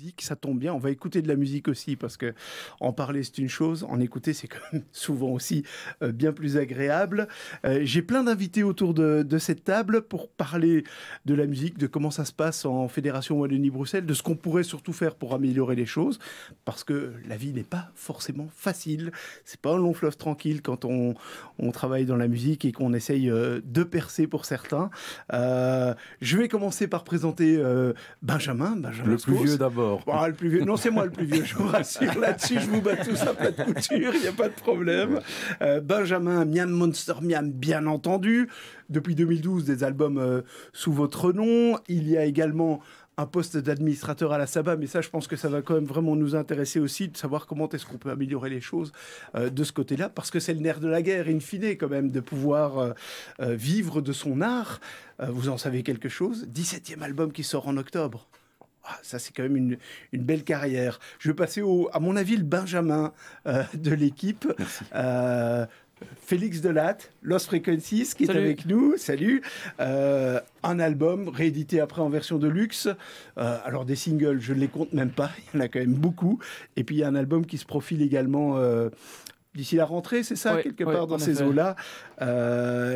musique, ça tombe bien. On va écouter de la musique aussi, parce que en parler, c'est une chose. En écouter, c'est quand même souvent aussi bien plus agréable. J'ai plein d'invités autour de cette table pour parler de la musique, de comment ça se passe en Fédération Wallonie-Bruxelles, de ce qu'on pourrait surtout faire pour améliorer les choses, parce que la vie n'est pas forcément facile. C'est pas un long fleuve tranquille quand on travaille dans la musique et qu'on essaye de percer pour certains. Je vais commencer par présenter Benjamin. Le plus vieux d'abord. Oh, le plus vieux. Non, c'est moi le plus vieux, je vous rassure. Là-dessus, je vous bats tous à plat de couture, il n'y a pas de problème. Benjamin, Miam Monster Miam, bien entendu. Depuis 2012, des albums sous votre nom. Il y a également un poste d'administrateur à la Saba, mais ça, je pense que ça va quand même vraiment nous intéresser aussi, de savoir comment est-ce qu'on peut améliorer les choses de ce côté-là, parce que c'est le nerf de la guerre, in fine, quand même, de pouvoir vivre de son art. Vous en savez quelque chose. 17e album qui sort en octobre. Ah, ça, c'est quand même une belle carrière. Je vais passer à mon avis, le Benjamin de l'équipe. Félix Delatte, Lost Frequencies, qui est avec nous. Salut. Un album réédité après en version de luxe. Alors des singles, je ne les compte même pas. Il y en a quand même beaucoup. Et puis il y a un album qui se profile également d'ici la rentrée, c'est ça, quelque part dans ces eaux-là.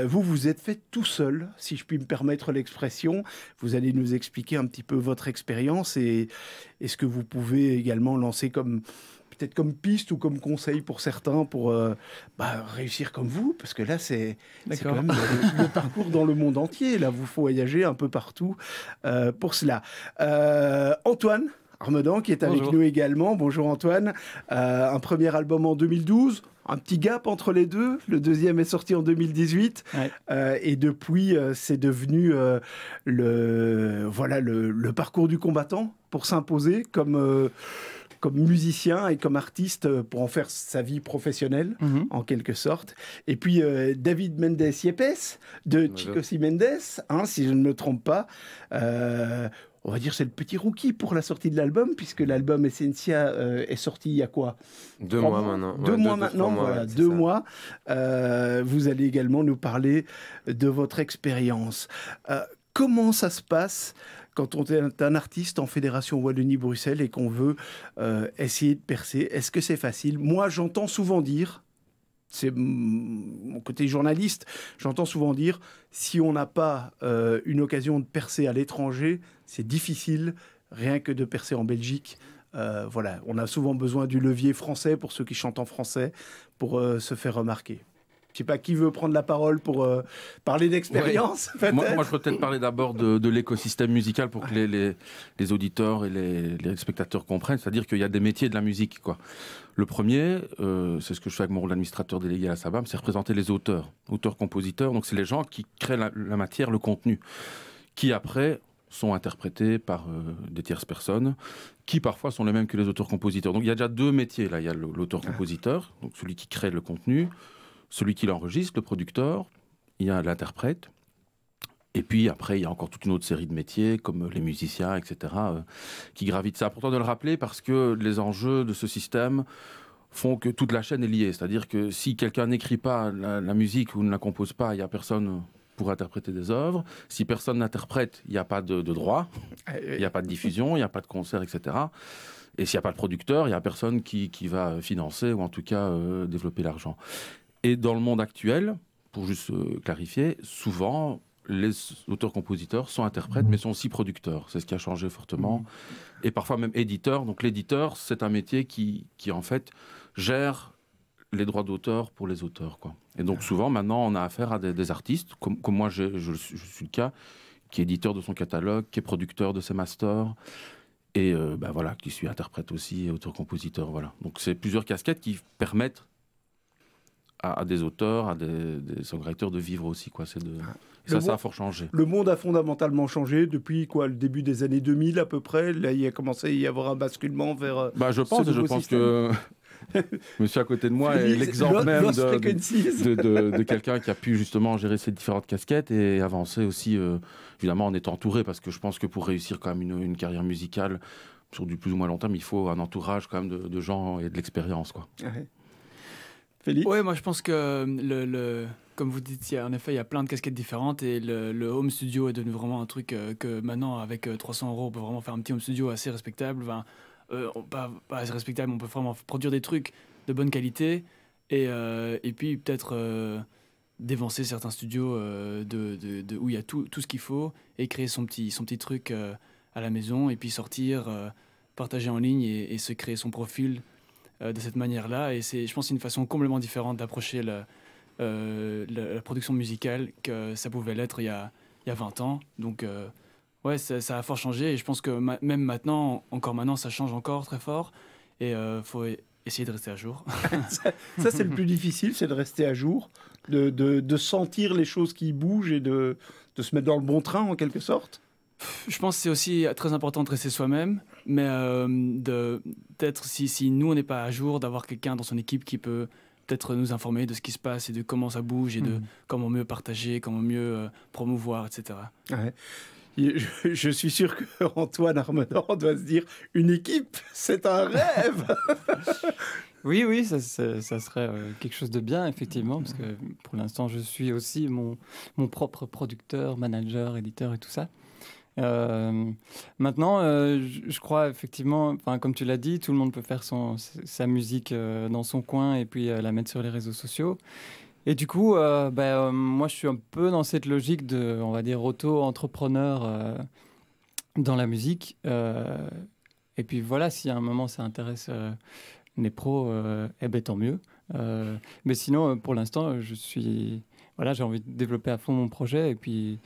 Vous êtes fait tout seul, si je puis me permettre l'expression. Vous allez nous expliquer un petit peu votre expérience et ce que vous pouvez également lancer peut-être comme piste ou comme conseil pour certains pour réussir comme vous, parce que là, c'est quand même le parcours dans le monde entier. Là, vous voyagez un peu partout pour cela. Antoine Armedan, qui est avec nous également. Bonjour Antoine. Un premier album en 2012. Un petit gap entre les deux. Le deuxième est sorti en 2018. Et depuis, c'est devenu le parcours du combattant pour s'imposer comme musicien et comme artiste pour en faire sa vie professionnelle, en quelque sorte. Et puis, David Mendes Yepes, de Chicosi Mendes, si je ne me trompe pas. On va dire c'est le petit rookie pour la sortie de l'album, puisque l'album Essentia est sorti il y a quoi ? 2 mois maintenant. 2 mois maintenant, voilà, 2 mois. Vous allez également nous parler de votre expérience. Comment ça se passe quand on est un artiste en Fédération Wallonie-Bruxelles et qu'on veut essayer de percer? Est-ce que c'est facile? Moi, j'entends souvent dire, c'est mon côté journaliste, j'entends souvent dire, si on n'a pas une occasion de percer à l'étranger, c'est difficile, rien que de percer en Belgique. On a souvent besoin du levier français, pour ceux qui chantent en français, pour se faire remarquer. Je ne sais pas qui veut prendre la parole pour parler d'expérience. Moi, je peux peut-être parler d'abord de l'écosystème musical pour que les auditeurs et les spectateurs comprennent. C'est-à-dire qu'il y a des métiers de la musique, quoi. Le premier, c'est ce que je fais avec mon rôle d'administrateur délégué à la SABAM, c'est représenter les auteurs-compositeurs. Donc, c'est les gens qui créent la matière, le contenu, qui après sont interprétés par des tierces personnes, qui parfois sont les mêmes que les auteurs-compositeurs. Donc, il y a déjà 2 métiers, là. Il y a l'auteur-compositeur, donc celui qui crée le contenu, celui qui l'enregistre, le producteur, il y a l'interprète, et puis après, il y a encore toute une autre série de métiers, comme les musiciens, etc., qui gravitent. C'est important de le rappeler parce que les enjeux de ce système font que toute la chaîne est liée. C'est-à-dire que si quelqu'un n'écrit pas la musique ou ne la compose pas, il n'y a personne pour interpréter des œuvres. Si personne n'interprète, il n'y a pas de droit, il n'y a pas de diffusion, il n'y a pas de concert, etc., et s'il n'y a pas de producteur, il n'y a personne qui va financer ou en tout cas développer l'argent. Et dans le monde actuel, pour juste clarifier, souvent, les auteurs-compositeurs sont interprètes, mais sont aussi producteurs. C'est ce qui a changé fortement. Et parfois même éditeurs. Donc l'éditeur, c'est un métier qui en fait, gère les droits d'auteur pour les auteurs, quoi. Et donc souvent, maintenant, on a affaire à des artistes, comme moi, je suis le cas, qui est éditeur de son catalogue, qui est producteur de ses masters, et qui suis interprète aussi, auteur-compositeur. Voilà. Donc c'est plusieurs casquettes qui permettent à des auteurs, à des songwriters de vivre aussi, quoi. Ça a fort changé. Le monde a fondamentalement changé depuis le début des années 2000 à peu près. Là, il a commencé à y avoir un basculement vers je pense que monsieur à côté de moi est l'exemple même de quelqu'un qui a pu justement gérer ces différentes casquettes et avancer aussi, évidemment en étant entouré, parce que je pense que pour réussir quand même une carrière musicale sur du plus ou moins long terme, il faut un entourage quand même de gens et de l'expérience, quoi. Félix ? Ouais, moi je pense que comme vous dites, en effet, il y a plein de casquettes différentes et le home studio est devenu vraiment un truc que maintenant, avec 300 €, on peut vraiment faire un petit home studio assez respectable. Enfin, pas assez respectable, on peut vraiment produire des trucs de bonne qualité et puis peut-être dévancer certains studios où il y a tout ce qu'il faut et créer son petit truc à la maison et puis sortir, partager en ligne et se créer son profil de cette manière-là. Et je pense que c'est une façon complètement différente d'approcher la production musicale que ça pouvait l'être il y a 20 ans. Donc, ouais, ça a fort changé. Et je pense que même maintenant, encore maintenant, ça change encore très fort. Et il faut essayer de rester à jour. Ça, c'est le plus difficile, c'est de rester à jour, de sentir les choses qui bougent et de se mettre dans le bon train, en quelque sorte. Je pense que c'est aussi très important de rester soi-même, mais peut-être si nous, on n'est pas à jour, d'avoir quelqu'un dans son équipe qui peut peut-être nous informer de ce qui se passe et de comment ça bouge et de comment mieux partager, comment mieux promouvoir, etc. Ouais. Je suis sûr qu'Antoine Armenard doit se dire « Une équipe, c'est un rêve !» Oui, ça serait quelque chose de bien, effectivement, parce que pour l'instant, je suis aussi mon propre producteur, manager, éditeur et tout ça. Maintenant, je crois effectivement, comme tu l'as dit, tout le monde peut faire sa musique dans son coin et puis la mettre sur les réseaux sociaux. Et du coup, moi, je suis un peu dans cette logique de, on va dire, auto-entrepreneur dans la musique. Et puis voilà, si à un moment ça intéresse les pros, tant mieux. Mais sinon, pour l'instant, j'ai envie de développer à fond mon projet et puis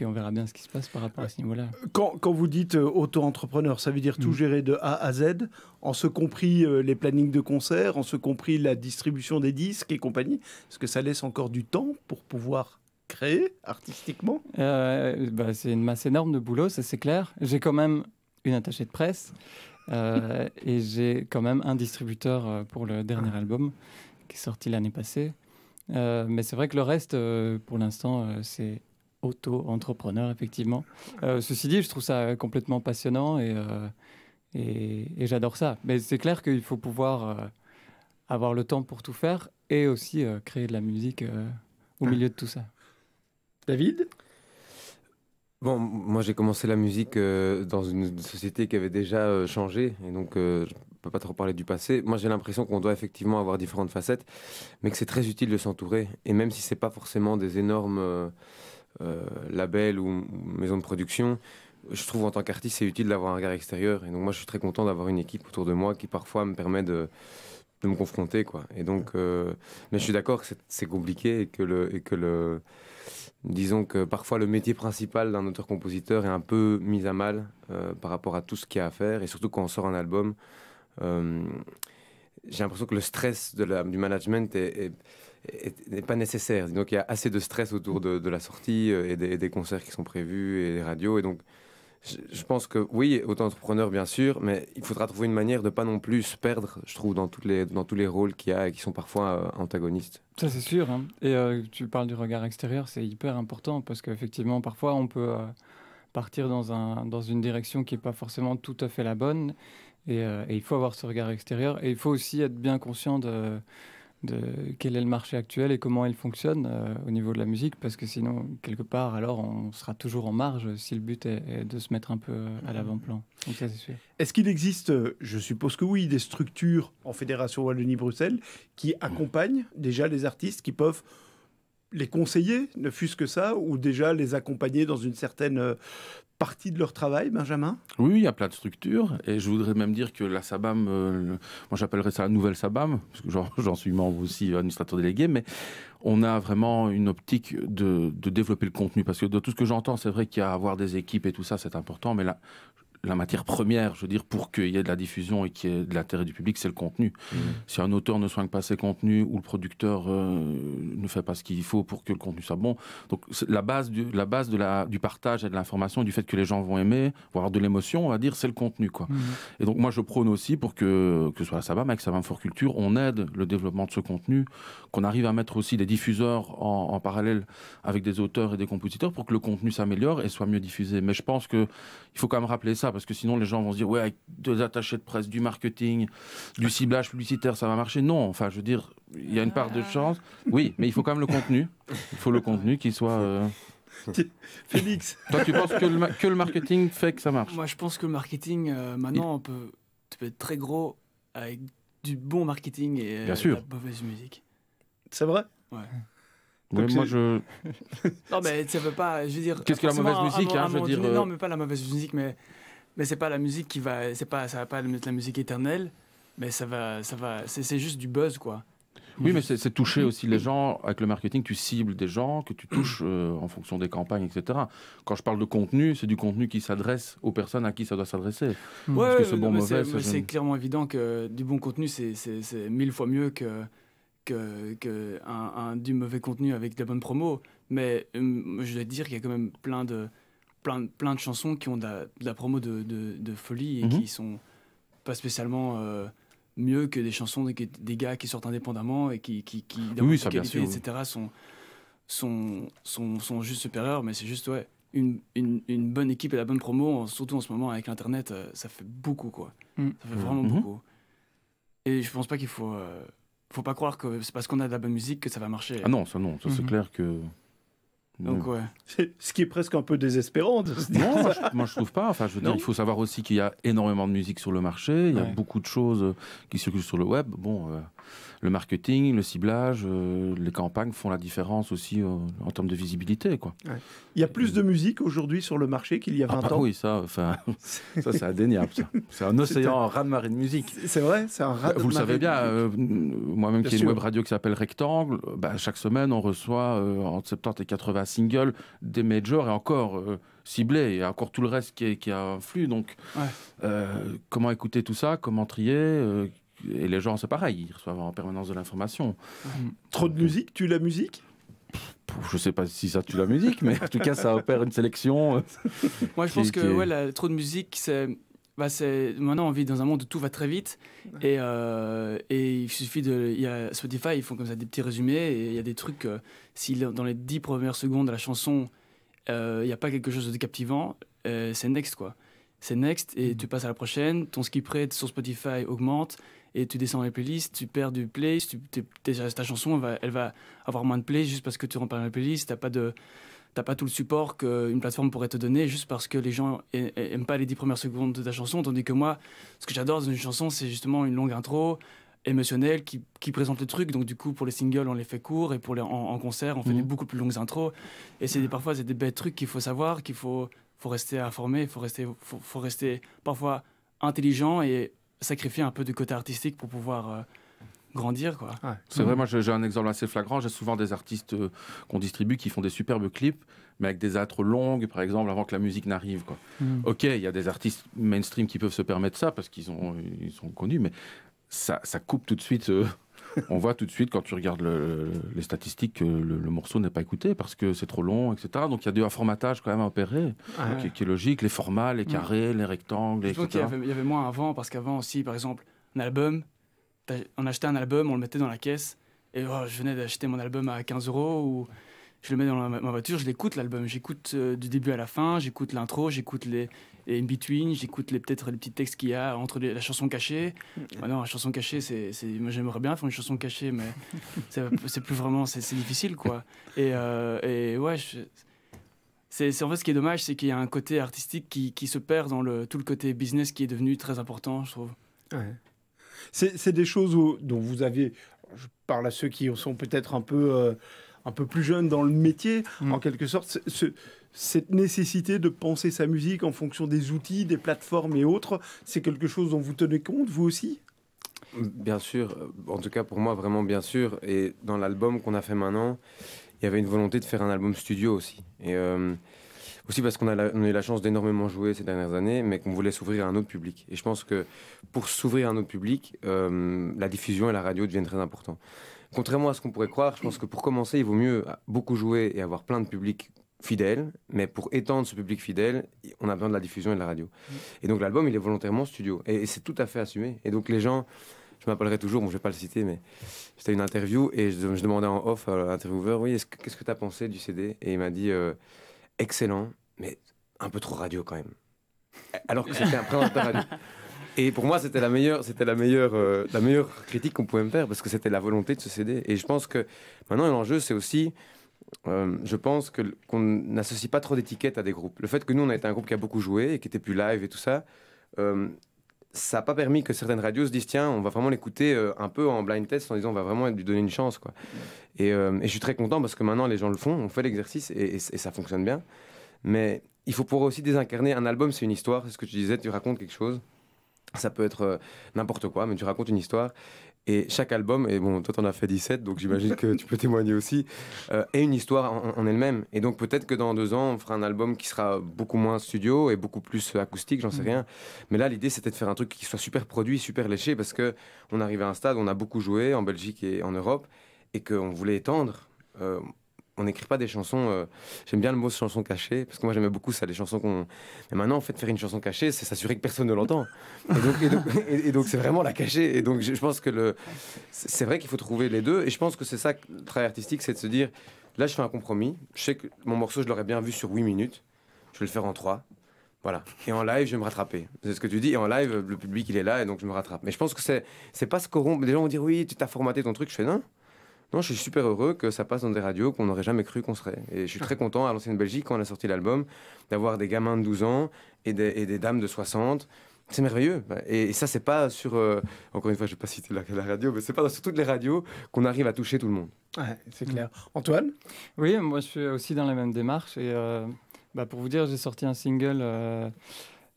on verra bien ce qui se passe par rapport à ce niveau-là. Quand vous dites auto-entrepreneur, ça veut dire tout gérer de A à Z, en ce compris les plannings de concerts, en ce compris la distribution des disques et compagnie. Est-ce que ça laisse encore du temps pour pouvoir créer artistiquement ? C'est une masse énorme de boulot, ça c'est clair. J'ai quand même une attachée de presse et j'ai quand même un distributeur pour le dernier album qui est sorti l'année passée. Mais c'est vrai que le reste, pour l'instant, c'est auto-entrepreneur, effectivement. Ceci dit, je trouve ça complètement passionnant et j'adore ça. Mais c'est clair qu'il faut pouvoir avoir le temps pour tout faire et aussi créer de la musique au milieu de tout ça. David ? Bon, moi j'ai commencé la musique dans une société qui avait déjà changé et donc je peux pas trop parler du passé. Moi j'ai l'impression qu'on doit effectivement avoir différentes facettes, mais que c'est très utile de s'entourer. Et même si c'est pas forcément des énormes labels ou maisons de production, je trouve en tant qu'artiste c'est utile d'avoir un regard extérieur. Et donc moi je suis très content d'avoir une équipe autour de moi qui parfois me permet de me confronter, quoi. Et donc, mais je suis d'accord que c'est compliqué et que disons que parfois le métier principal d'un auteur-compositeur est un peu mis à mal par rapport à tout ce qu'il y a à faire, et surtout quand on sort un album, j'ai l'impression que le stress du management n'est pas nécessaire. Donc il y a assez de stress autour de la sortie et des concerts qui sont prévus et des radios, et donc je pense que oui, auto-entrepreneur bien sûr, mais il faudra trouver une manière de ne pas non plus se perdre, je trouve, dans tous les rôles qu'il y a et qui sont parfois antagonistes. Ça c'est sûr, hein. Et tu parles du regard extérieur, c'est hyper important parce qu'effectivement parfois on peut partir dans une direction qui n'est pas forcément tout à fait la bonne et il faut avoir ce regard extérieur et il faut aussi être bien conscient de quel est le marché actuel et comment il fonctionne au niveau de la musique, parce que sinon, quelque part, alors on sera toujours en marge si le but est de se mettre un peu à l'avant-plan. Donc ça, c'est sûr. Est-ce qu'il existe, je suppose que oui, des structures en Fédération Wallonie-Bruxelles qui accompagnent déjà les artistes, qui peuvent les conseiller, ne fût-ce que ça, ou déjà les accompagner dans une certaine partie de leur travail, Benjamin ? Oui, il y a plein de structures, et je voudrais même dire que la SABAM, moi j'appellerais ça la nouvelle SABAM, parce que j'en suis membre aussi, administrateur délégué, mais on a vraiment une optique de développer le contenu, parce que de tout ce que j'entends, c'est vrai qu'il y a à avoir des équipes et tout ça, c'est important, mais là, la matière première, je veux dire, pour qu'il y ait de la diffusion et qu'il y ait de l'intérêt du public, c'est le contenu. Si un auteur ne soigne pas ses contenus ou le producteur ne fait pas ce qu'il faut pour que le contenu soit bon, donc la base du partage et de l'information, du fait que les gens vont aimer, vont avoir de l'émotion, on va dire, c'est le contenu, quoi. Et donc moi je prône aussi pour que ce soit la SABAM, avec SABAM for Culture, on aide le développement de ce contenu, qu'on arrive à mettre aussi des diffuseurs en parallèle avec des auteurs et des compositeurs pour que le contenu s'améliore et soit mieux diffusé. Mais je pense qu'il faut quand même rappeler ça. ça, parce que sinon les gens vont se dire ouais, avec 2 attachés de presse, du marketing, du ciblage publicitaire, ça va marcher. Non, enfin je veux dire, il y a une part de chance. Oui, mais il faut quand même le contenu. Il faut le contenu qui soit... Félix. Toi, tu penses que le marketing fait que ça marche? Moi, je pense que le marketing, maintenant, tu peux être très gros avec du bon marketing et Bien sûr. la mauvaise musique. C'est vrai? Ouais. Oui, moi, je... Non, mais ça veut pas, je veux dire... Qu'est-ce que la mauvaise musique, hein, je veux dire... Non, mais pas la mauvaise musique, mais c'est pas la musique qui va... ça va pas être la musique éternelle, mais c'est juste du buzz, quoi. Oui, mais c'est toucher aussi les gens. Avec le marketing, tu cibles des gens que tu touches en fonction des campagnes, etc. Quand je parle de contenu, c'est du contenu qui s'adresse aux personnes à qui ça doit s'adresser. Ouais, parce que ce bon, mauvais, c'est clairement évident que du bon contenu, c'est 1000 fois mieux du mauvais contenu avec de la bonne promo. Mais je dois te dire qu'il y a quand même plein de chansons qui ont de la promo de folie et qui sont pas spécialement... mieux que des chansons des gars qui sortent indépendamment et qui oui, ça, bien sûr, etc. sont juste supérieurs, mais c'est juste une bonne équipe et la bonne promo, surtout en ce moment avec l'internet, ça fait beaucoup, quoi. Ça fait vraiment beaucoup. Et je pense pas qu'il faut pas croire que c'est parce qu'on a de la bonne musique que ça va marcher. Ah non, ça c'est clair que... Donc ce qui est presque un peu désespérant. Non, moi je trouve pas. Enfin, je veux dire, il faut savoir aussi qu'il y a énormément de musique sur le marché. Il y a beaucoup de choses qui circulent sur le web. Bon, le marketing, le ciblage, les campagnes font la différence aussi en termes de visibilité, quoi. Ouais. Il y a plus de musique aujourd'hui sur le marché qu'il y a 20 ans. Oui, ça c'est indéniable. Ça. C'est un océan, un raz-de-marée de musique. C'est vrai, c'est un raz-de-marée. Vous le savez bien. Moi-même, qui ai une web radio qui s'appelle Rectangle, chaque semaine on reçoit entre 70 et 80 singles des majors et encore ciblés, et encore tout le reste qui a un flux. Donc, comment écouter tout ça, comment trier et les gens, c'est pareil, ils reçoivent en permanence de l'information. Trop de musique, tue la musique? Je sais pas si ça tue la musique, mais en tout cas, ça opère une sélection. Moi, je pense que trop de musique, c'est... maintenant, on vit dans un monde où tout va très vite et il suffit il y a Spotify, ils font comme ça des petits résumés et il y a des trucs, si dans les 10 premières secondes de la chanson, il n'y a pas quelque chose de captivant, c'est next, quoi. C'est next et tu passes à la prochaine, ton skip rate sur Spotify augmente et tu descends les playlists, tu perds du play, ta chanson elle va avoir moins de play juste parce que tu rentres pas dans les playlists, t'as pas tout le support qu'une plateforme pourrait te donner juste parce que les gens aiment pas les 10 premières secondes de ta chanson, tandis que moi, ce que j'adore dans une chanson, c'est justement une longue intro émotionnelle qui présente le truc. Donc du coup, pour les singles, on les fait courts et en concert, on fait des beaucoup plus longues intros. Et parfois, c'est des bêtes trucs qu'il faut savoir, qu'il faut rester informé, faut rester parfois intelligent et sacrifier un peu du côté artistique pour pouvoir... grandir, quoi. Ouais. C'est vrai, moi j'ai un exemple assez flagrant. J'ai souvent des artistes qu'on distribue qui font des superbes clips, mais avec des intros longues, par exemple, avant que la musique n'arrive, quoi. Ok, il y a des artistes mainstream qui peuvent se permettre ça parce qu'ils sont connus, mais ça coupe tout de suite. On voit tout de suite quand tu regardes les statistiques que le morceau n'est pas écouté parce que c'est trop long, etc. Donc il y a un formatage quand même à opérer qui est logique, les formats, les carrés, les rectangles, etc. Il y avait moins avant, parce qu'avant aussi, par exemple, un album, on achetait un album, on le mettait dans la caisse, et je venais d'acheter mon album à 15 € ou je le mets dans ma voiture, je l'écoute l'album, j'écoute du début à la fin, j'écoute l'intro, j'écoute les in-between, j'écoute peut-être les petits textes qu'il y a entre la chanson cachée. Non, la chanson cachée, moi j'aimerais bien faire une chanson cachée, mais c'est plus vraiment, c'est difficile, quoi. Et ouais, c'est en fait ce qui est dommage, c'est qu'il y a un côté artistique qui se perd dans tout le côté business qui est devenu très important, je trouve. Ouais. C'est des choses dont vous avez, je parle à ceux qui sont peut-être un peu plus jeunes dans le métier, en quelque sorte, cette nécessité de penser sa musique en fonction des outils, des plateformes et autres, c'est quelque chose dont vous tenez compte, vous aussi? Bien sûr, en tout cas pour moi, vraiment bien sûr. Et dans l'album qu'on a fait maintenant, il y avait une volonté de faire un album studio aussi. Et aussi parce qu'on a eu la chance d'énormément jouer ces dernières années, mais qu'on voulait s'ouvrir à un autre public. Et je pense que pour s'ouvrir à un autre public, la diffusion et la radio deviennent très importants. Contrairement à ce qu'on pourrait croire, je pense que pour commencer, il vaut mieux beaucoup jouer et avoir plein de publics fidèles. Mais pour étendre ce public fidèle, on a besoin de la diffusion et de la radio. Et donc l'album, il est volontairement studio. Et c'est tout à fait assumé. Et donc les gens... Je m'appellerai toujours, bon, je ne vais pas le citer, mais c'était une interview et je demandais en off à l'intervieweur, oui, qu'est-ce que tu as pensé du CD? Et il m'a dit, excellent, mais un peu trop radio quand même. alors que c'était un présentateur radio. Et pour moi, c'était la meilleure critique qu'on pouvait me faire, parce que c'était la volonté de se céder. Et je pense que maintenant, l'enjeu, c'est aussi, je pense qu'on n'associe pas trop d'étiquettes à des groupes. Le fait que nous, on a été un groupe qui a beaucoup joué et qui était plus live et tout ça, ça n'a pas permis que certaines radios se disent tiens, on va vraiment l'écouter un peu en blind test en disant on va vraiment lui donner une chance, quoi. Et je suis très content parce que maintenant les gens le font, on fait l'exercice et ça fonctionne bien. Mais il faut pouvoir aussi désincarner. Un album, c'est une histoire, c'est ce que tu disais, tu racontes quelque chose. Ça peut être n'importe quoi, mais tu racontes une histoire. Et chaque album, et bon, toi t'en as fait 17, donc j'imagine que tu peux témoigner aussi, est une histoire en elle-même. Et donc peut-être que dans 2 ans, on fera un album qui sera beaucoup moins studio et beaucoup plus acoustique, j'en sais rien. Mais là, l'idée, c'était de faire un truc qui soit super produit, super léché, parce qu'on arrive à un stade où on a beaucoup joué en Belgique et en Europe, et qu'on voulait étendre. On n'écrit pas des chansons, j'aime bien le mot chanson cachée, parce que moi j'aimais beaucoup ça, les chansons qu'on... Mais maintenant, en fait, faire une chanson cachée, c'est s'assurer que personne ne l'entend. Et donc c'est vraiment la cacher. Et donc je pense que c'est vrai qu'il faut trouver les deux, et je pense que c'est ça, le travail artistique, c'est de se dire, là je fais un compromis, je sais que mon morceau, je l'aurais bien vu sur 8 minutes, je vais le faire en 3. Voilà. Et en live, je vais me rattraper. C'est ce que tu dis. Et en live, le public, il est là, et donc je me rattrape. Mais je pense que c'est pas se corrompre. Les gens vont dire, oui, tu t'as formaté ton truc. Je fais non. Non, je suis super heureux que ça passe dans des radios qu'on n'aurait jamais cru qu'on serait. Et je suis très content, à l'Ancienne Belgique, quand on a sorti l'album, d'avoir des gamins de 12 ans et des dames de 60. C'est merveilleux. Et ça, c'est pas sur... encore une fois, je vais pas citer la radio, mais c'est pas sur toutes les radios qu'on arrive à toucher tout le monde. Ouais, c'est clair. Antoine ? Oui, moi, je suis aussi dans la même démarche. Et pour vous dire, j'ai sorti un single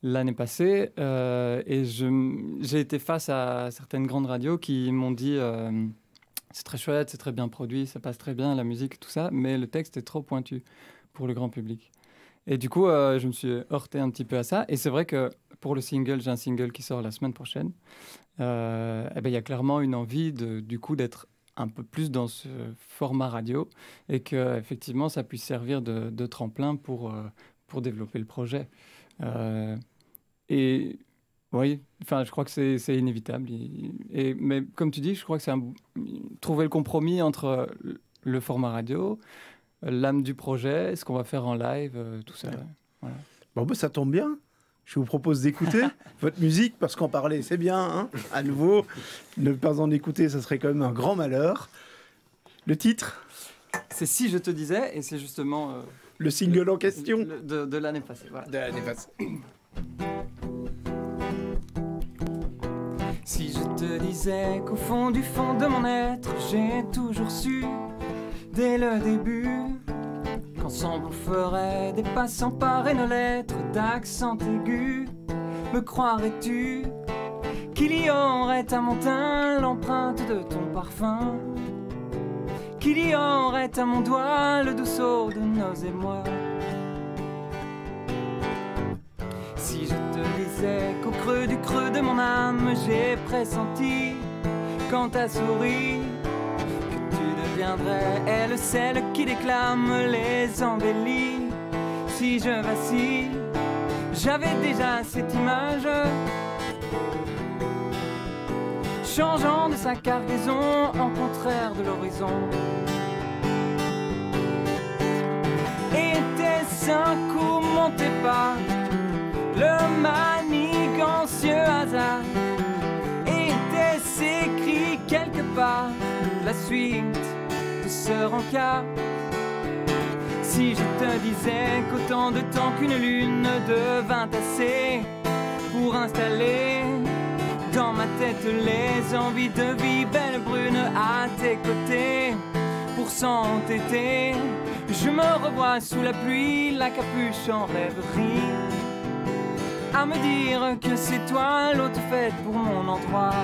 l'année passée. Et j'ai été face à certaines grandes radios qui m'ont dit... c'est très chouette, c'est très bien produit, ça passe très bien, la musique, tout ça, mais le texte est trop pointu pour le grand public. Et du coup, je me suis heurté un petit peu à ça. Et c'est vrai que pour le single, j'ai un single qui sort la semaine prochaine. Il y a clairement une envie du coup d'être un peu plus dans ce format radio et qu'effectivement, ça puisse servir de tremplin pour développer le projet. Et... Oui, je crois que c'est inévitable. Mais comme tu dis, je crois que c'est trouver le compromis entre le format radio, l'âme du projet, ce qu'on va faire en live, tout ça. Ouais. Voilà. Bon, ça tombe bien. Je vous propose d'écouter votre musique, parce qu'en parler, c'est bien. Hein, à nouveau, ne pas en écouter, ça serait quand même un grand malheur. Le titre ? C'est Si je te disais, et c'est justement... le single en question de l'année passée. Voilà. De l'année passée. Si je te disais qu'au fond du fond de mon être, j'ai toujours su, dès le début, qu'ensemble on ferait des pas sans parer nos lettres d'accent aigu. Me croirais-tu qu'il y aurait à mon teint l'empreinte de ton parfum, qu'il y aurait à mon doigt le doux saut de nos émois? Si je te disais qu'au creux du creux de mon âme, j'ai pressenti, quand t'as souri, que tu deviendrais elle, celle qui déclame les embellis. Si je vacille, j'avais déjà cette image, changeant de sa cargaison en contraire de l'horizon. Était-ce un coup monté pas le manigancieux hasard? Était-ce écrit quelque part la suite de ce rencard? Si je te disais qu'autant de temps qu'une lune devint assez pour installer dans ma tête les envies de vie belle brune à tes côtés, pour s'entêter, je me revois sous la pluie, la capuche en rêverie, à me dire que c'est toi l'hôte faite pour mon endroit.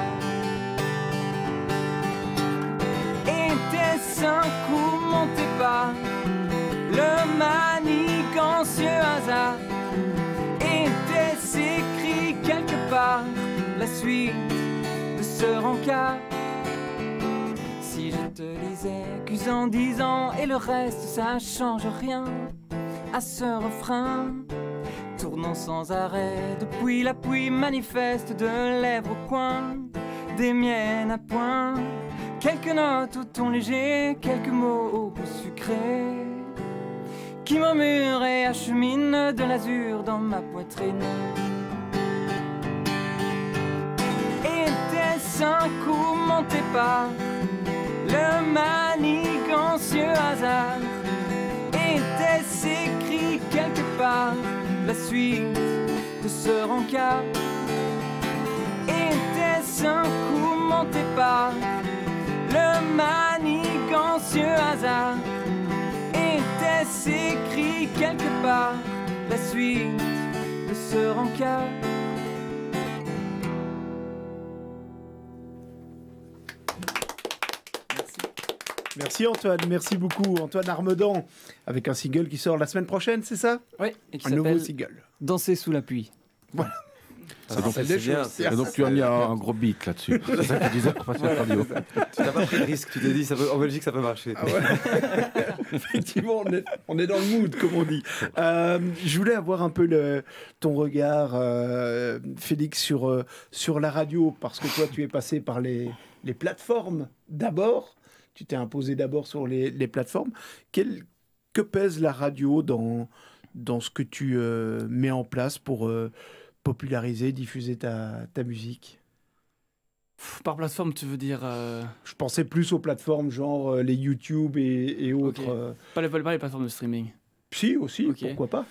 Était-ce un coup monté par le manigancieux hasard? Était-ce écrit quelque part la suite de ce rencard? Si je te disais qu'usant 10 ans et le reste ça change rien à ce refrain, tournons sans arrêt depuis l'appui manifeste de lèvres au coin des miennes à point, quelques notes au ton léger, quelques mots au goût sucré, qui murmurent et acheminent de l'azur dans ma poitrine. commenté par le manigancieux hasard. Était-ce écrit quelque part la suite de ce rencard? Était-ce un coup monté par le manigancieux hasard? Était-ce écrit quelque part la suite de ce rencard? Merci Antoine, merci beaucoup. Antoine Armedan, avec un single qui sort la semaine prochaine, c'est ça? Oui, et qui Un nouveau s'appelle single. Danser sous la pluie. Voilà. C'est bien. Et donc tu as mis un gros beat là-dessus. C'est ça que tu disais pour passer la radio. Tu n'as pas pris de risque, tu t'es dit en Belgique ça peut marcher. Ah ouais. Effectivement, on est dans le mood, comme on dit. Je voulais avoir un peu ton regard, Félix, sur la radio, parce que toi, tu es passé par les plateformes d'abord. Tu t'es imposé d'abord sur les plateformes. Que pèse la radio dans ce que tu mets en place pour populariser, diffuser ta musique? Par plateforme, tu veux dire Je pensais plus aux plateformes genre les YouTube et autres. Okay. Pas les plateformes de streaming. Si, aussi, Okay. pourquoi pas.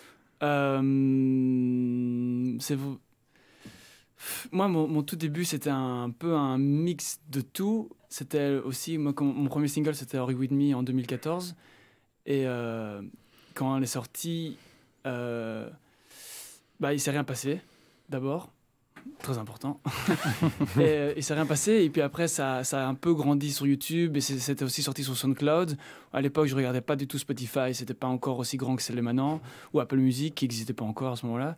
Moi, mon tout début, c'était un peu un mix de tout. C'était aussi, moi, mon premier single, c'était Are You With Me en 2014. Et quand elle est sortie, il s'est rien passé, d'abord. Très important. Et il s'est rien passé. Et puis après, ça a un peu grandi sur YouTube. Et c'était aussi sorti sur SoundCloud. À l'époque, je regardais pas du tout Spotify. C'était pas encore aussi grand que c'est maintenant. Ou Apple Music, qui n'existait pas encore à ce moment-là.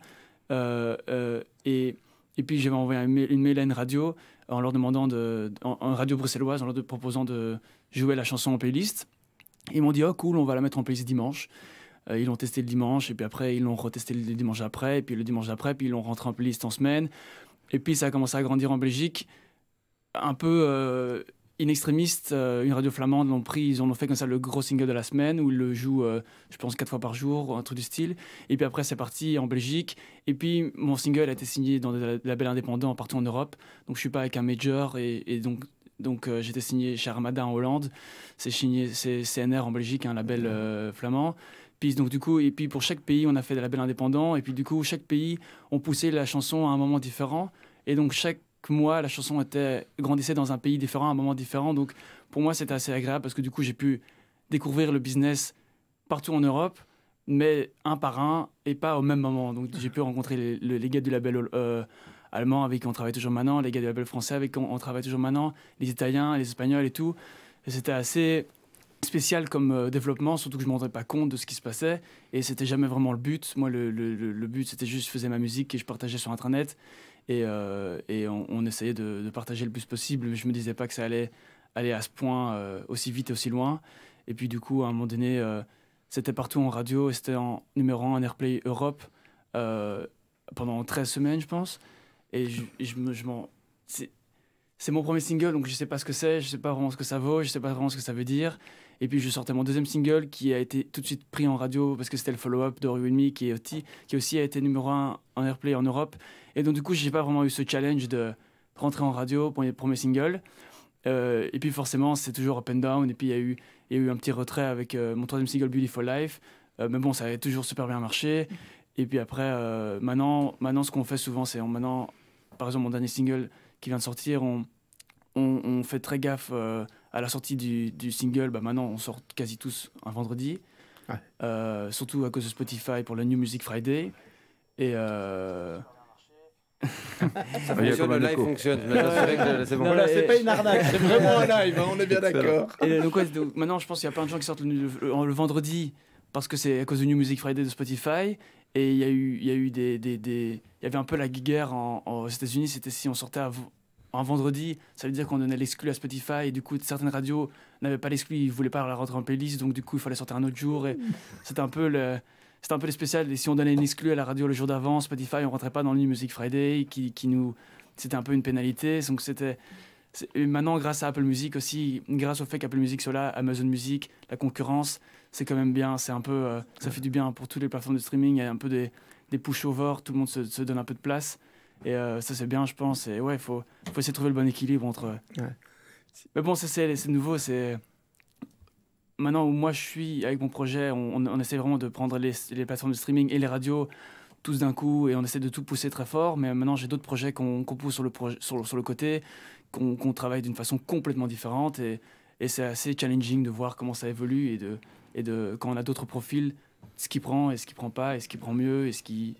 Et puis j'avais envoyé une mail à une radio en leur demandant en radio bruxelloise, en leur proposant de jouer la chanson en playlist. Ils m'ont dit oh cool, on va la mettre en playlist dimanche. Ils l'ont testé le dimanche et puis après ils l'ont retesté le dimanche après et puis le dimanche d'après puis ils l'ont rentré en playlist en semaine. Et puis ça a commencé à grandir en Belgique, un peu in extremis. Une radio flamande l'ont pris, ils en ont fait comme ça le gros single de la semaine où ils le jouent, je pense 4 fois par jour, un truc du style. Et puis après c'est parti en Belgique. Et puis mon single a été signé dans des labels indépendants partout en Europe. Donc je suis pas avec un major et donc j'étais signé chez Armada en Hollande. C'est CNR en Belgique, un label flamand. Puis donc du coup, et puis pour chaque pays, on a fait des labels indépendants. Et puis du coup, chaque pays, on poussait la chanson à un moment différent. Et donc chaque mois, la chanson grandissait dans un pays différent, à un moment différent. Donc pour moi, c'était assez agréable parce que du coup, j'ai pu découvrir le business partout en Europe, mais un par un et pas au même moment. Donc j'ai pu rencontrer les gars du label allemand avec qui on travaille toujours maintenant, les gars du label français avec qui on travaille toujours maintenant, les Italiens, les Espagnols et tout. Et c'était assez spécial comme développement, surtout que je ne me rendais pas compte de ce qui se passait et c'était jamais vraiment le but. Moi, le but, c'était juste je faisais ma musique et je partageais sur Internet et on essayait de partager le plus possible, mais je me disais pas que ça allait aller à ce point aussi vite et aussi loin. Et puis du coup, à un moment donné, c'était partout en radio et c'était en numéro 1 en Airplay Europe pendant 13 semaines, je pense. Et c'est mon premier single, donc je sais pas ce que c'est, je sais pas vraiment ce que ça vaut, je sais pas vraiment ce que ça veut dire. Et puis je sortais mon deuxième single qui a été tout de suite pris en radio parce que c'était le follow-up de Are You With Me qui aussi a été numéro 1 en Airplay en Europe. Et donc du coup, j'ai pas vraiment eu ce challenge de rentrer en radio pour mes premiers singles. Et puis forcément, c'est toujours up and down. Et puis il y a eu un petit retrait avec mon troisième single Beautiful Life. Mais bon, ça avait toujours super bien marché. Et puis après, maintenant, ce qu'on fait souvent, c'est par exemple, mon dernier single qui vient de sortir, on fait très gaffe à la sortie du single. Maintenant, on sort quasi tous un vendredi. Ouais. Surtout à cause de Spotify pour le New Music Friday. Et ça fonctionne, le live fonctionne. C'est bon. Voilà, c'est pas une arnaque, c'est vraiment un live, hein, on est bien d'accord. Et donc, maintenant, je pense qu'il y a plein de gens qui sortent le vendredi parce que c'est à cause du New Music Friday de Spotify. Et il y avait un peu la guerre aux États-Unis, c'était si on sortait un vendredi, ça veut dire qu'on donnait l'exclu à Spotify et du coup certaines radios n'avaient pas l'exclu, ils voulaient pas la rentrer en playlist, donc du coup il fallait sortir un autre jour et c'était un peu les spécial. Et si on donnait une exclu à la radio le jour d'avant, Spotify on rentrait pas dans le New Music Friday c'était un peu une pénalité. Donc et maintenant grâce à Apple Music aussi, grâce au fait qu'Apple Music soit là, Amazon Music, la concurrence, c'est quand même bien, c'est un peu ça fait du bien pour toutes les plateformes de streaming. Il y a un peu des push-over, tout le monde se donne un peu de place et ça c'est bien, je pense. Et ouais, faut essayer de trouver le bon équilibre entre Mais bon, c'est nouveau, c'est... Maintenant où moi je suis avec mon projet, on essaie vraiment de prendre les plateformes de streaming et les radios tous d'un coup et on essaie de tout pousser très fort. Mais maintenant j'ai d'autres projets qu'on pousse sur le côté, qu'on travaille d'une façon complètement différente et c'est assez challenging de voir comment ça évolue et de quand on a d'autres profils, ce qui prend et ce qui prend pas et ce qui prend mieux et ce qui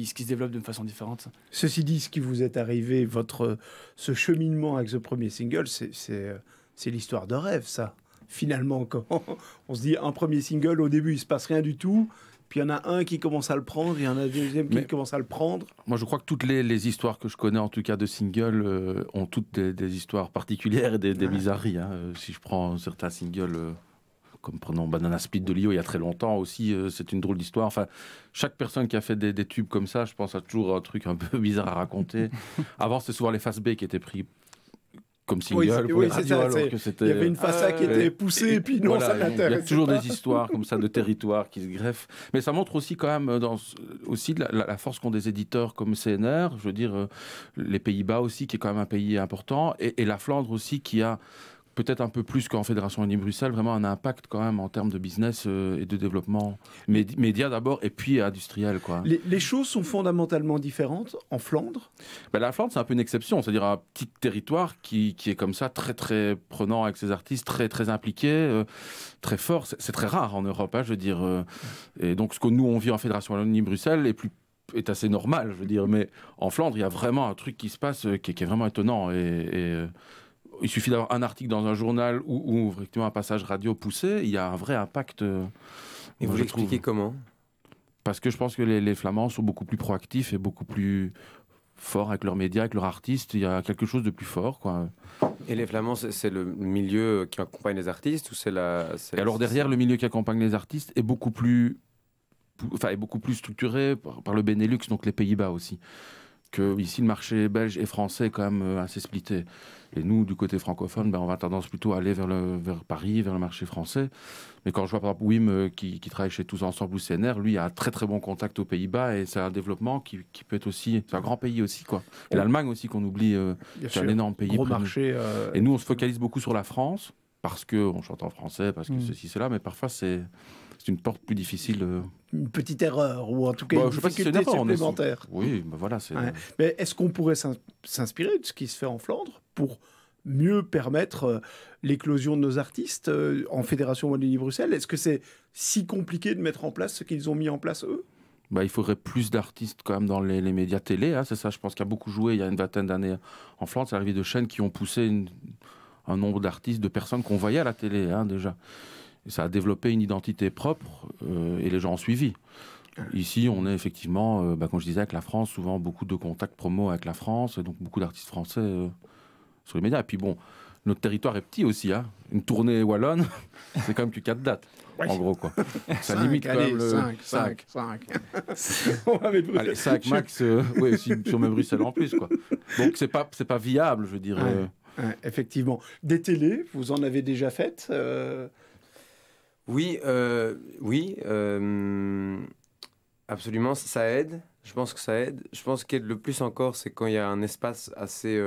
se développe d'une façon différente. Ceci dit, ce qui vous est arrivé, ce cheminement avec ce premier single, c'est l'histoire de rêve, ça. Finalement, quand on se dit un premier single, au début, il se passe rien du tout. Puis il y en a un qui commence à le prendre, il y en a un deuxième qui commence à le prendre. Moi, je crois que toutes les histoires que je connais, en tout cas de singles, ont toutes des histoires particulières et des bizarreries. Hein. Si je prends certains singles, comme prenons Banana Split de Lio il y a très longtemps aussi, c'est une drôle d'histoire. Enfin, chaque personne qui a fait des tubes comme ça, je pense a toujours un truc un peu bizarre à raconter. Avant, c'était souvent les Face B qui étaient pris comme single pour les radios, alors que c'était... Il y avait une face A qui était poussée, et puis non, voilà, ça l'intéresse. Il y a toujours des histoires comme ça de territoires qui se greffent. Mais ça montre aussi quand même aussi la force qu'ont des éditeurs comme CNR, je veux dire, les Pays-Bas aussi, qui est quand même un pays important, et la Flandre aussi, qui a peut-être un peu plus qu'en Fédération Wallonie-Bruxelles, vraiment un impact quand même en termes de business et de développement média d'abord et puis industriel, quoi. Les choses sont fondamentalement différentes en Flandre. Ben, la Flandre, c'est un peu une exception, c'est-à-dire un petit territoire qui est comme ça, très très prenant avec ses artistes, très très impliqué, très fort. C'est très rare en Europe, hein, je veux dire. Et donc ce que nous on vit en Fédération Wallonie-Bruxelles est assez normal, je veux dire. Mais en Flandre, il y a vraiment un truc qui se passe qui est vraiment étonnant il suffit d'avoir un article dans un journal ou effectivement un passage radio poussé, il y a un vrai impact. Et vous l'expliquez comment ? Parce que je pense que les Flamands sont beaucoup plus proactifs et beaucoup plus forts avec leurs médias, avec leurs artistes. Il y a quelque chose de plus fort, quoi. Et les Flamands, c'est le milieu qui accompagne les artistes ou c'est la... Et alors derrière, le milieu qui accompagne les artistes est beaucoup plus structuré par le Benelux, donc les Pays-Bas aussi. Que ici, le marché belge et français est quand même assez splitté. Et nous, du côté francophone, on va tendance plutôt à aller vers Paris, vers le marché français. Mais quand je vois par exemple Wim qui travaille chez Tous Ensemble ou CNR, lui a un très très bon contact aux Pays-Bas et c'est un développement qui peut être aussi... C'est un grand pays aussi, quoi. Et l'Allemagne aussi qu'on oublie, c'est un énorme pays. Gros marché. Et nous, on se focalise beaucoup sur la France parce qu'on chante en français, parce que ceci, cela, mais parfois c'est une porte plus difficile. Une petite erreur, ou en tout cas une difficulté supplémentaire. Oui, voilà. Mais est-ce qu'on pourrait s'inspirer de ce qui se fait en Flandre pour mieux permettre l'éclosion de nos artistes en Fédération Wallonie-Bruxelles ? Est-ce que c'est si compliqué de mettre en place ce qu'ils ont mis en place, eux ? Il faudrait plus d'artistes quand même dans les médias télé. Hein, c'est ça, je pense qu'il y a beaucoup joué il y a une vingtaine d'années en Flandre. C'est l'arrivée de chaînes qui ont poussé un nombre d'artistes, de personnes qu'on voyait à la télé, hein, déjà. Et ça a développé une identité propre et les gens ont suivi. Ici, on est effectivement, comme je disais, avec la France, souvent beaucoup de contacts promo avec la France, donc beaucoup d'artistes français sur les médias. Et puis bon, notre territoire est petit aussi. Hein. Une tournée wallonne, c'est quand même que 4 dates, en gros, quoi. Ça limite quand même le... 5. Allez, 5 max, oui, sur même Bruxelles en plus, quoi. Donc c'est pas viable, je veux dire. Effectivement. Des télés, vous en avez déjà faites Oui, absolument, ça aide. Je pense que ça aide. Je pense qu'aide le plus encore, c'est quand il y a un espace assez...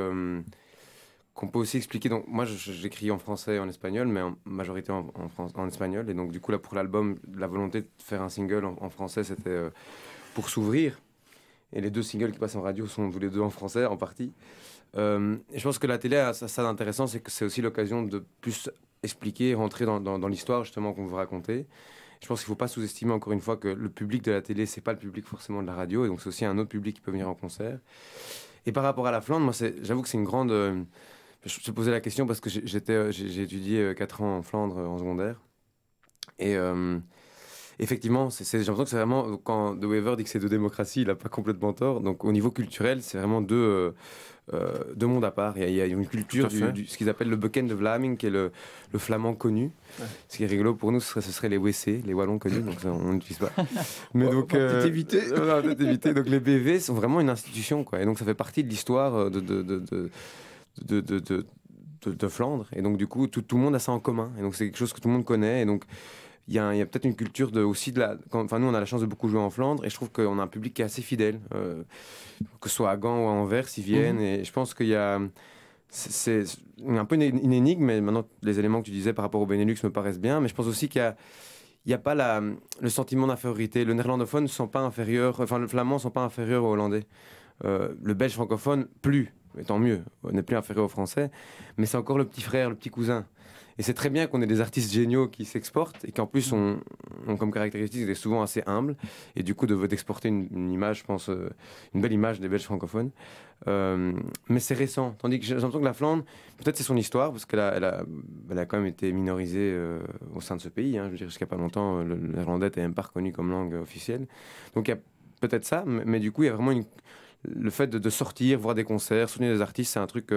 qu'on peut aussi expliquer. Donc, moi, j'écris en français et en espagnol, mais en majorité en espagnol. Et donc, du coup, là, pour l'album, la volonté de faire un single en français, c'était pour s'ouvrir. Et les 2 singles qui passent en radio sont tous les 2 en français, en partie. Et je pense que la télé a ça d'intéressant, c'est que c'est aussi l'occasion de plus expliquer, rentrer dans l'histoire justement qu'on veut raconter. Je pense qu'il ne faut pas sous-estimer encore une fois que le public de la télé, c'est pas le public forcément de la radio, et donc c'est aussi un autre public qui peut venir en concert. Et par rapport à la Flandre, moi j'avoue que c'est une grande... je te posais la question parce que j'ai étudié 4 ans en Flandre en secondaire. Et effectivement, j'ai l'impression que c'est vraiment, quand De Wever dit que c'est 2 démocraties, il n'a pas complètement tort. Donc au niveau culturel, c'est vraiment 2 mondes à part. Il y a une culture ce qu'ils appellent le Beken de Vlaming, qui est le flamand connu. Ouais. Ce qui est rigolo pour nous, ce serait les WC, les Wallons connus, donc ça, on n'utilise pas. Mais donc, peut-être éviter. Peut-être éviter. Donc les BV sont vraiment une institution, quoi. Et donc ça fait partie de l'histoire de Flandre. Et donc du coup, tout le monde a ça en commun. Et donc c'est quelque chose que tout le monde connaît. Et donc il y a peut-être une culture aussi de la... Enfin, nous, on a la chance de beaucoup jouer en Flandre, et je trouve qu'on a un public qui est assez fidèle, que ce soit à Gand ou à Anvers, ils viennent, et je pense qu'il y a c'est un peu une énigme, mais maintenant, les éléments que tu disais par rapport au Benelux me paraissent bien. Mais je pense aussi qu'il y a pas le sentiment d'infériorité. Le néerlandophone ne sont pas inférieur, enfin le flamand ne sont pas inférieurs aux hollandais. Le belge francophone, plus, mais tant mieux, n'est plus inférieur au français, mais c'est encore le petit frère, le petit cousin. Et c'est très bien qu'on ait des artistes géniaux qui s'exportent et qui en plus ont comme caractéristique d'être souvent assez humbles et du coup d'exporter une image, je pense, une belle image des Belges francophones. Mais c'est récent, tandis que j'ai l'impression que la Flandre, peut-être c'est son histoire, parce qu'elle a quand même été minorisée au sein de ce pays. Hein. Je veux dire, jusqu'à pas longtemps, le néerlandais n'était même pas reconnu comme langue officielle. Donc il y a peut-être ça, mais du coup il y a vraiment le fait de sortir, voir des concerts, soutenir des artistes, c'est un truc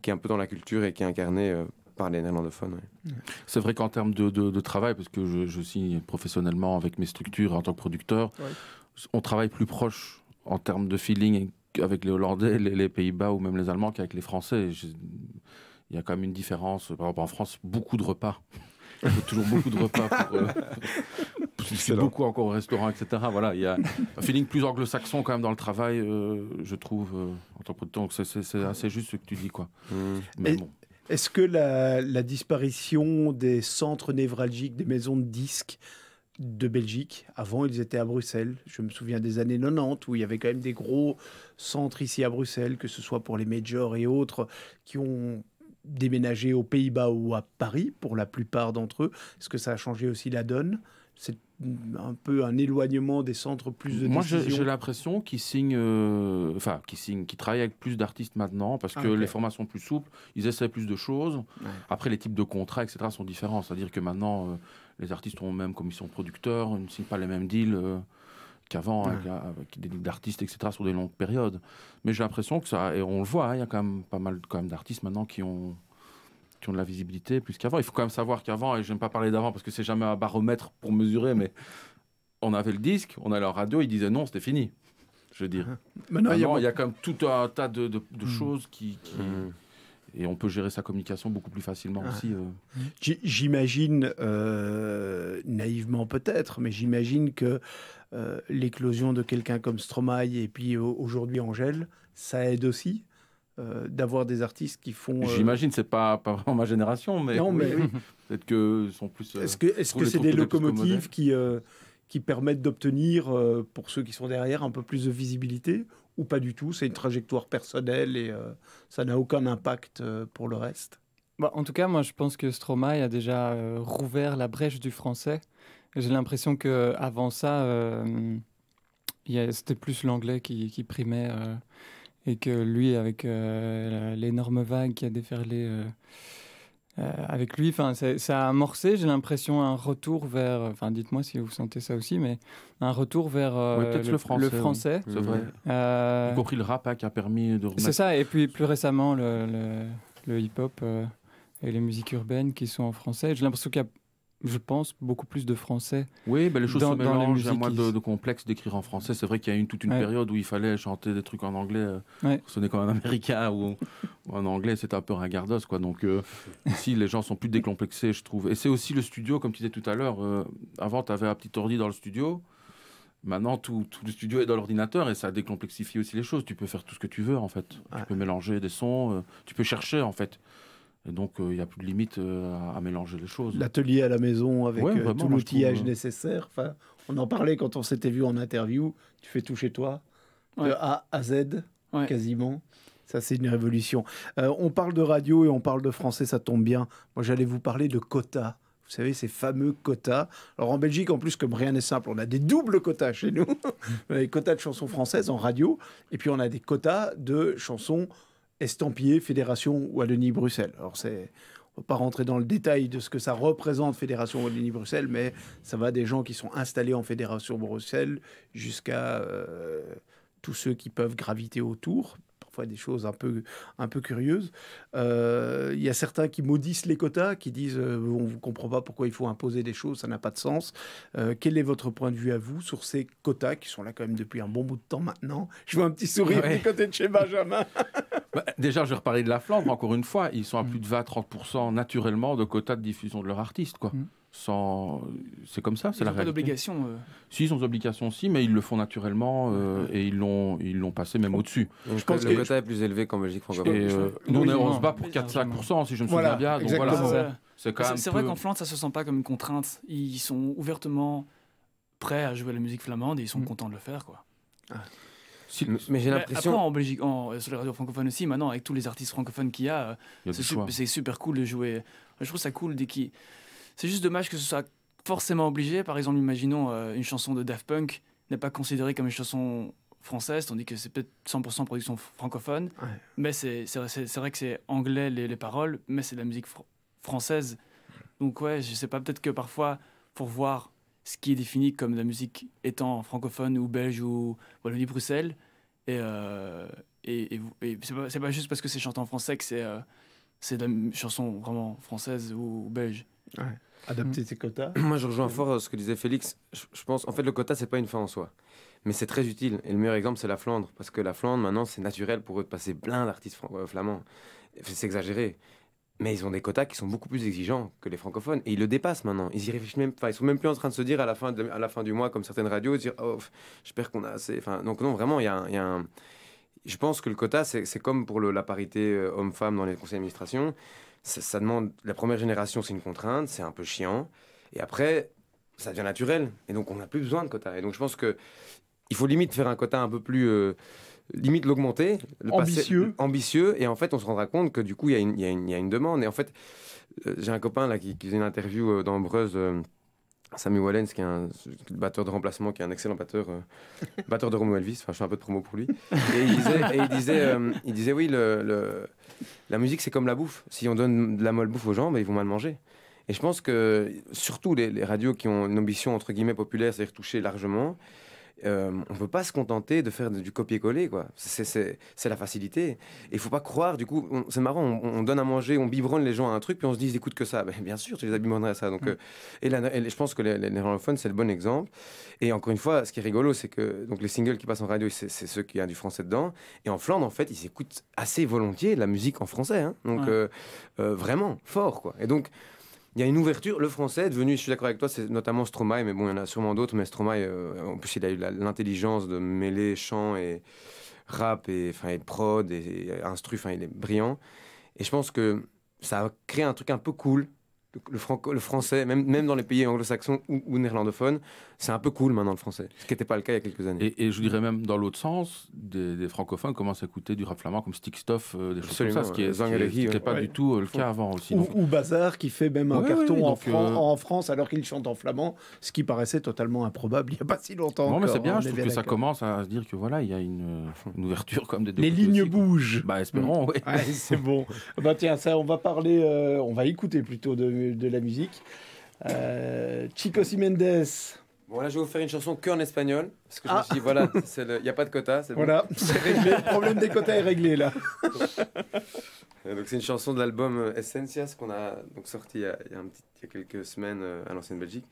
qui est un peu dans la culture et qui est incarné par les néerlandophones. Ouais. C'est vrai qu'en termes de travail, parce que je signe professionnellement avec mes structures en tant que producteur, on travaille plus proche en termes de feeling avec les Hollandais, les Pays-Bas ou même les Allemands qu'avec les Français. Il y a quand même une différence. Par exemple, en France, beaucoup de repas. Il faut toujours beaucoup de repas pour beaucoup encore au restaurant, etc. Voilà, il y a un feeling plus anglo-saxon quand même dans le travail, je trouve, en tant que producteur. Donc c'est assez juste ce que tu dis, quoi. Mais bon. Est-ce que la disparition des centres névralgiques, des maisons de disques de Belgique, avant ils étaient à Bruxelles, je me souviens des années 90 où il y avait quand même des gros centres ici à Bruxelles, que ce soit pour les majors et autres, qui ont déménagé aux Pays-Bas ou à Paris pour la plupart d'entre eux. Est-ce que ça a changé aussi la donne ? C'est un peu un éloignement des centres plus de décision. Moi, j'ai l'impression qu'ils qu'ils travaillent avec plus d'artistes maintenant parce que les formats sont plus souples, ils essaient plus de choses. Ouais. Après, les types de contrats, etc., sont différents. C'est-à-dire que maintenant, les artistes ont même commission producteur, ils ne signent pas les mêmes deals qu'avant, avec des deals d'artistes, etc., sur des longues périodes. Mais j'ai l'impression que ça, et on le voit, il y a quand même pas mal d'artistes maintenant qui ont de la visibilité plus qu'avant. Il faut quand même savoir qu'avant, et je n'aime pas parler d'avant parce que c'est jamais un baromètre pour mesurer, mais on avait le disque, on allait à la radio, ils disaient non, c'était fini. Je veux dire. Maintenant, il y a quand même tout un tas de choses qui et on peut gérer sa communication beaucoup plus facilement aussi. J'imagine, naïvement peut-être, mais j'imagine que l'éclosion de quelqu'un comme Stromae et puis aujourd'hui Angèle, ça aide aussi. D'avoir des artistes qui font... J'imagine, c'est pas vraiment ma génération, mais, non, mais oui. Peut-être que sont plus... Est-ce que c'est des locomotives qui permettent d'obtenir, pour ceux qui sont derrière, un peu plus de visibilité ou pas du tout? C'est une trajectoire personnelle et ça n'a aucun impact pour le reste. Bah, en tout cas, moi, je pense que Stromae a déjà rouvert la brèche du français. J'ai l'impression qu'avant ça, c'était plus l'anglais qui primait... et que lui, avec l'énorme vague qui a déferlé avec lui, ça a amorcé, j'ai l'impression, un retour vers... Enfin, dites-moi si vous sentez ça aussi, mais un retour vers le français. Oui. C'est vrai. Y compris le rap qui a permis de remettre... C'est ça, et puis plus récemment, le hip-hop et les musiques urbaines qui sont en français. J'ai l'impression qu'il y a, je pense, beaucoup plus de français. Oui, les choses se mélangent. Il y a moins de complexe d'écrire en français. C'est vrai qu'il y a toute une période où il fallait chanter des trucs en anglais. Sonner comme un américain ou en anglais, c'était un peu ringardos, quoi. Donc ici, les gens sont plus décomplexés, je trouve. Et c'est aussi le studio, comme tu disais tout à l'heure. Avant, tu avais un petit ordi dans le studio. Maintenant, tout le studio est dans l'ordinateur et ça décomplexifie aussi les choses. Tu peux faire tout ce que tu veux, en fait. Tu peux mélanger des sons. Tu peux chercher, en fait. Et donc, il n'y a plus de limite à mélanger les choses. L'atelier à la maison avec tout l'outillage nécessaire. Enfin, on en parlait quand on s'était vu en interview. Tu fais tout chez toi, de A à Z, quasiment. Ça, c'est une révolution. On parle de radio et on parle de français, ça tombe bien. Moi, j'allais vous parler de quotas. Vous savez, ces fameux quotas. Alors, en Belgique, en plus, comme rien n'est simple, on a des doubles quotas chez nous. On a des quotas de chansons françaises en radio. Et puis, on a des quotas de chansons estampillé Fédération Wallonie-Bruxelles. Alors, on ne va pas rentrer dans le détail de ce que ça représente Fédération Wallonie-Bruxelles, mais ça va des gens qui sont installés en Fédération Bruxelles jusqu'à tous ceux qui peuvent graviter autour. Parfois des choses un peu curieuses. Il y a certains qui maudissent les quotas, qui disent on ne comprend pas pourquoi il faut imposer des choses, ça n'a pas de sens. Quel est votre point de vue à vous sur ces quotas qui sont là quand même depuis un bon bout de temps maintenant? Je vois un petit sourire du côté de chez Benjamin. Déjà, je vais reparler de la Flandre, encore une fois. Ils sont à plus de 20-30% naturellement de quotas de diffusion de leurs artistes, quoi. C'est comme ça, c'est la réalité. Pas d'obligation. Si, ils ont des obligations aussi, mais ils le font naturellement et ils l'ont passé même au-dessus. Je pense que le quota est plus élevé qu'en Belgique francophone. Nous, on se bat pour 4-5%, si je me souviens bien. Donc voilà, c'est vrai qu'en Flandre, ça se sent pas comme une contrainte. Ils sont ouvertement prêts à jouer la musique flamande et ils sont contents de le faire, quoi. Mais j'ai l'impression. Après, en Belgique, sur les radios francophones aussi, maintenant, avec tous les artistes francophones qu'il y a, c'est super cool de jouer. Je trouve ça cool dès qu'ils. C'est juste dommage que ce soit forcément obligé. Par exemple, imaginons une chanson de Daft Punk n'est pas considérée comme une chanson française, tandis que c'est peut-être 100% production francophone. Ouais. Mais c'est vrai que c'est anglais les paroles, mais c'est de la musique française. Donc ouais, je sais pas, peut-être que parfois, pour voir ce qui est défini comme la musique étant francophone ou belge ou Wallonie-Bruxelles, et c'est pas juste parce que c'est chanté en français que c'est de la chanson vraiment française ou belge. Ouais. Adapter ses quotas. Moi, je rejoins fort ce que disait Félix. Je pense, en fait, le quota, c'est pas une fin en soi. Mais c'est très utile. Et le meilleur exemple, c'est la Flandre. Parce que la Flandre, maintenant, c'est naturel pour eux de passer plein d'artistes flamands. C'est exagéré. Mais ils ont des quotas qui sont beaucoup plus exigeants que les francophones. Et ils le dépassent maintenant. Ils y réfléchissent même. Ils sont même plus en train de se dire à la fin du mois, comme certaines radios, de dire oh, j'espère qu'on a assez. Donc non, vraiment, il y a un. Je pense que le quota, c'est comme pour la parité homme-femme dans les conseils d'administration. Ça demande, la première génération, c'est une contrainte, c'est un peu chiant. Et après, ça devient naturel. Et donc, on n'a plus besoin de quotas. Et donc, je pense qu'il faut limite faire un quota un peu plus... limite l'augmenter. Ambitieux. Et en fait, on se rendra compte que du coup, il y a une demande. Et en fait, j'ai un copain là, qui faisait une interview dans Breuse... Samy Wallens, qui est un batteur de remplacement, qui est un excellent batteur de Romo Elvis. Enfin, je fais un peu de promo pour lui. Et il disait oui, la musique, c'est comme la bouffe. Si on donne de la molle bouffe aux gens, ils vont mal manger. Et je pense que, surtout les radios qui ont une ambition, entre guillemets, populaire, c'est-à-dire toucher largement, on ne peut pas se contenter de faire du copier-coller, quoi. C'est la facilité. Et il ne faut pas croire, du coup, c'est marrant, on donne à manger, on biberonne les gens à un truc, puis on se dit, ils écoutent que ça. Ben, bien sûr, tu les as biberonnerais à ça. Donc, et je pense que les néerlandophones, c'est le bon exemple. Et encore une fois, ce qui est rigolo, c'est que donc, les singles qui passent en radio, c'est ceux qui ont du français dedans. Et en Flandre, en fait, ils écoutent assez volontiers la musique en français. Hein. Donc, vraiment, fort, quoi. Et donc, il y a une ouverture. Le français est devenu, je suis d'accord avec toi, c'est notamment Stromae, mais bon, il y en a sûrement d'autres. Mais Stromae, en plus, il a eu l'intelligence de mêler chant et rap et prod et instru. Il est brillant. Et je pense que ça a créé un truc un peu cool. Le français, même dans les pays anglo-saxons ou néerlandophones, c'est un peu cool maintenant le français, ce qui n'était pas le cas il y a quelques années. Et je dirais même dans l'autre sens, des francophones commencent à écouter du rap flamand comme Stickstuff, des choses comme ça, ce qui n'était pas du tout le cas avant aussi. Ou Bazar qui fait même un carton en France alors qu'il chante en flamand, ce qui paraissait totalement improbable il n'y a pas si longtemps. Non, mais c'est bien, je trouve que ça commence à se dire que voilà, il y a une ouverture comme des deux. Les lignes bougent. Bah espérons, oui. Ouais, c'est bon. Bah tiens, ça, on va parler, on va écouter plutôt de la musique. Chico Mendes. Bon, là, je vais vous faire une chanson qu'en espagnol. Parce que je me suis dit, voilà, il n'y a pas de quota. Voilà, bon. C'est réglé. Le problème des quotas est réglé, là. Donc, c'est une chanson de l'album Essencias qu'on a donc sorti il y a quelques semaines à l'ancienne Belgique.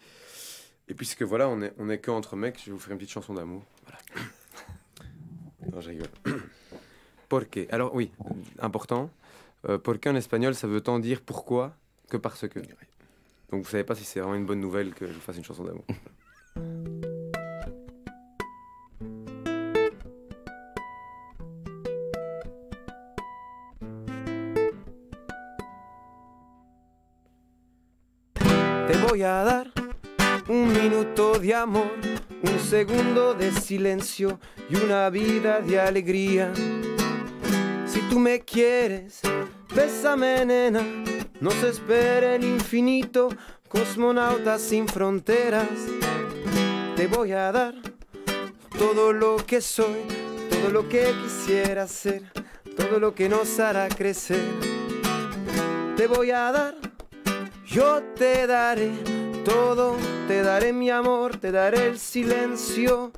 Et puisque, voilà, on est qu'entre mecs, je vais vous faire une petite chanson d'amour. Voilà. Non, je rigole. Porque. Alors, oui, important. Porque en espagnol, ça veut tant dire pourquoi que parce que. Donc, vous savez pas si c'est vraiment une bonne nouvelle que je vous fasse une chanson d'amour. Te voy a dar un minuto de amor, un segundo de silencio y una vida de alegría. Si tú me quieres, bésame, nena, no se espere el infinito, cosmonauta sin fronteras. Te voy a dar todo lo que soy, todo lo que quisiera ser, todo lo que nos hará crecer. Te voy a dar, yo te daré todo, te daré mi amor, te daré el silencio,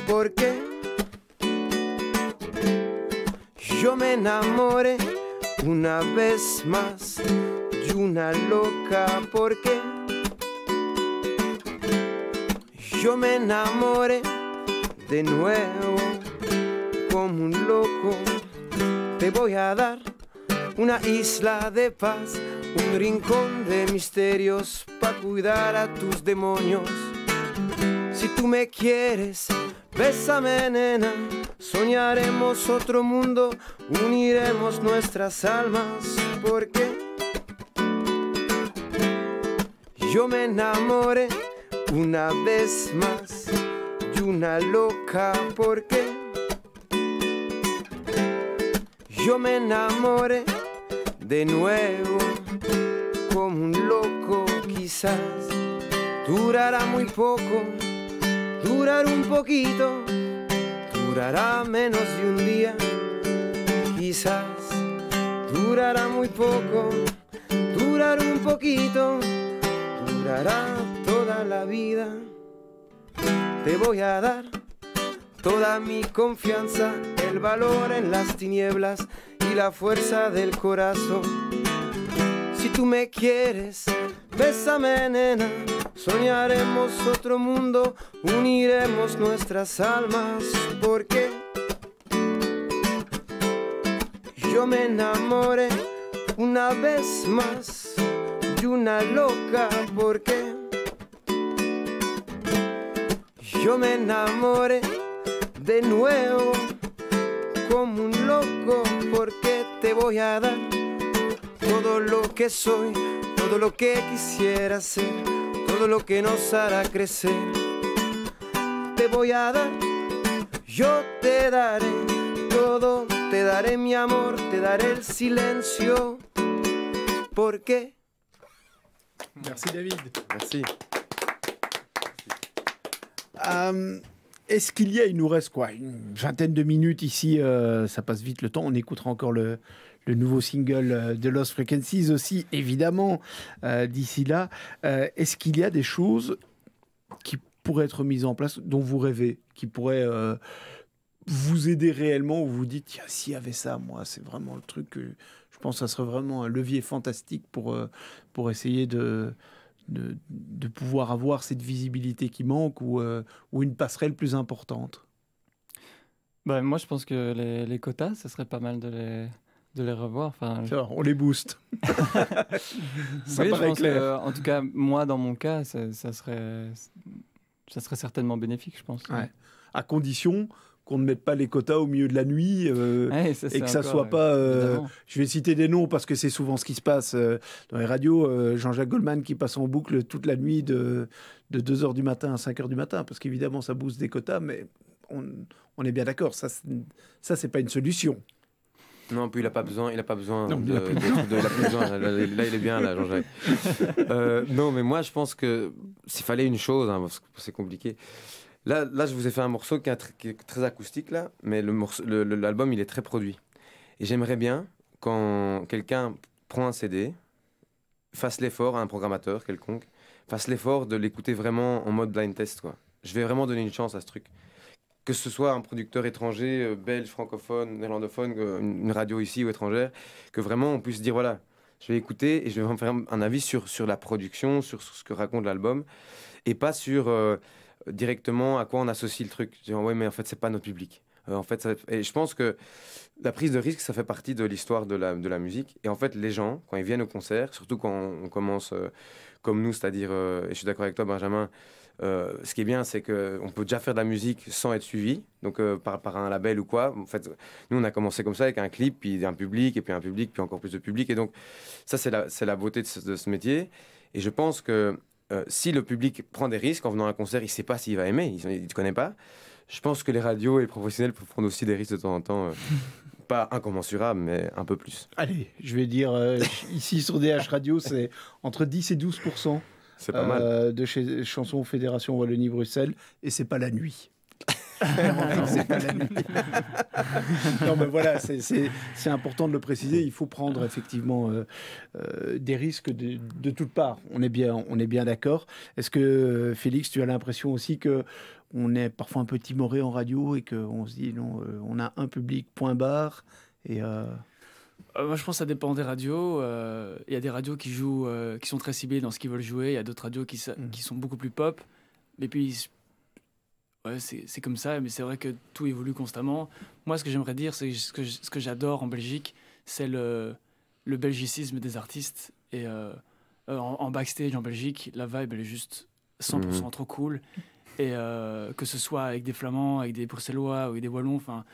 porque yo me enamoré una vez más de una loca, porque yo me enamoré de nuevo como un loco. Te voy a dar una isla de paz, un rincón de misterios para cuidar a tus demonios. Si tú me quieres, bésame, nena. Soñaremos otro mundo, uniremos nuestras almas, porque yo me enamoré una vez más de una loca, porque yo me enamoré de nuevo como un loco. Quizás durará muy poco, durará un poquito, durará menos de un día. Quizás durará muy poco, durará un poquito, durará toda la vida. Te voy a dar toda mi confianza, el valor en las tinieblas y la fuerza del corazón. Si tú me quieres, bésame, nena. Soñaremos otro mundo, uniremos nuestras almas, porque yo me enamoré una vez más de una loca, porque yo me enamoré de nuevo como un loco, porque te voy a dar todo lo que soy, todo lo que quisiera ser, todo lo que nos hará crecer. Te voy a dar, yo te daré todo, te daré mi amor, te daré el silencio, porque... Merci David. Merci. Est-ce qu'il y a, il nous reste quoi, une vingtaine de minutes ici, ça passe vite le temps, on écoutera encore le nouveau single de Lost Frequencies aussi, évidemment, d'ici là. Est-ce qu'il y a des choses qui pourraient être mises en place, dont vous rêvez, qui pourraient vous aider réellement, où vous dites, tiens, s'il y avait ça, moi, c'est vraiment le truc que je pense que ça serait vraiment un levier fantastique pour essayer de pouvoir avoir cette visibilité qui manque, ou une passerelle plus importante? Moi, je pense que les quotas, ça serait pas mal de les revoir. Enfin, on les booste. Ça oui, paraît je pense clair. que, en tout cas, moi, dans mon cas, ça serait certainement bénéfique, je pense. Ouais. À condition qu'on ne mette pas les quotas au milieu de la nuit, et que ça soit pas... je vais citer des noms parce que c'est souvent ce qui se passe dans les radios. Jean-Jacques Goldman qui passe en boucle toute la nuit de 2h du matin à 5h du matin, parce qu'évidemment ça booste des quotas, mais on est bien d'accord, ça c'est pas une solution. Non, puis il a pas besoin. Non, il a plus besoin. Là, il est bien, là, Jean-Jacques. Non, mais moi, je pense que s'il fallait une chose, hein, parce que c'est compliqué. Là, je vous ai fait un morceau qui est très acoustique, là, mais l'album, il est très produit. Et j'aimerais bien, quand quelqu'un prend un CD, fasse l'effort, un programmateur quelconque, fasse l'effort de l'écouter vraiment en mode blind test, quoi. Je vais vraiment donner une chance à ce truc. Que ce soit un producteur étranger, belge, francophone, néerlandophone, une radio ici ou étrangère, que vraiment on puisse dire, voilà, je vais écouter et je vais vraiment faire un avis sur la production, sur ce que raconte l'album, et pas sur directement à quoi on associe le truc. Je dis, ouais, mais en fait, c'est pas notre public. Et je pense que la prise de risque, ça fait partie de l'histoire de la musique. Et en fait, les gens, quand ils viennent au concert, surtout quand on commence comme nous, c'est-à-dire, et je suis d'accord avec toi, Benjamin, ce qui est bien, c'est qu'on peut déjà faire de la musique sans être suivi, donc par un label ou quoi. En fait, nous, on a commencé comme ça avec un clip, puis un public, et puis un public, puis encore plus de public. Et donc, ça, c'est la beauté de ce métier. Et je pense que si le public prend des risques en venant à un concert, il ne sait pas s'il va aimer, il ne connaît pas. Je pense que les radios et les professionnels peuvent prendre aussi des risques de temps en temps. Pas incommensurables, mais un peu plus. Allez, je vais dire, ici sur DH Radio, c'est entre 10 et 12%. C'est pas mal. De chez Chansons Fédération Wallonie-Bruxelles, et c'est pas la nuit. C'est pas la nuit. Non, mais voilà, c'est important de le préciser. Il faut prendre effectivement des risques de toutes parts. On est bien d'accord. Est-ce que, Félix, tu as l'impression aussi que on est parfois un peu timoré en radio et qu'on se dit non, on a un public, point barre, et moi, je pense que ça dépend des radios. Il y a des radios qui jouent, qui sont très ciblées dans ce qu'ils veulent jouer. Il y a d'autres radios qui sont beaucoup plus pop. Et puis, ouais, c'est comme ça. Mais c'est vrai que tout évolue constamment. Moi, ce que j'aimerais dire, c'est ce que j'adore en Belgique, c'est le belgicisme des artistes. Et en backstage en Belgique, la vibe elle est juste 100% trop cool. Et que ce soit avec des Flamands, avec des Bruxellois ou avec des Wallons, enfin,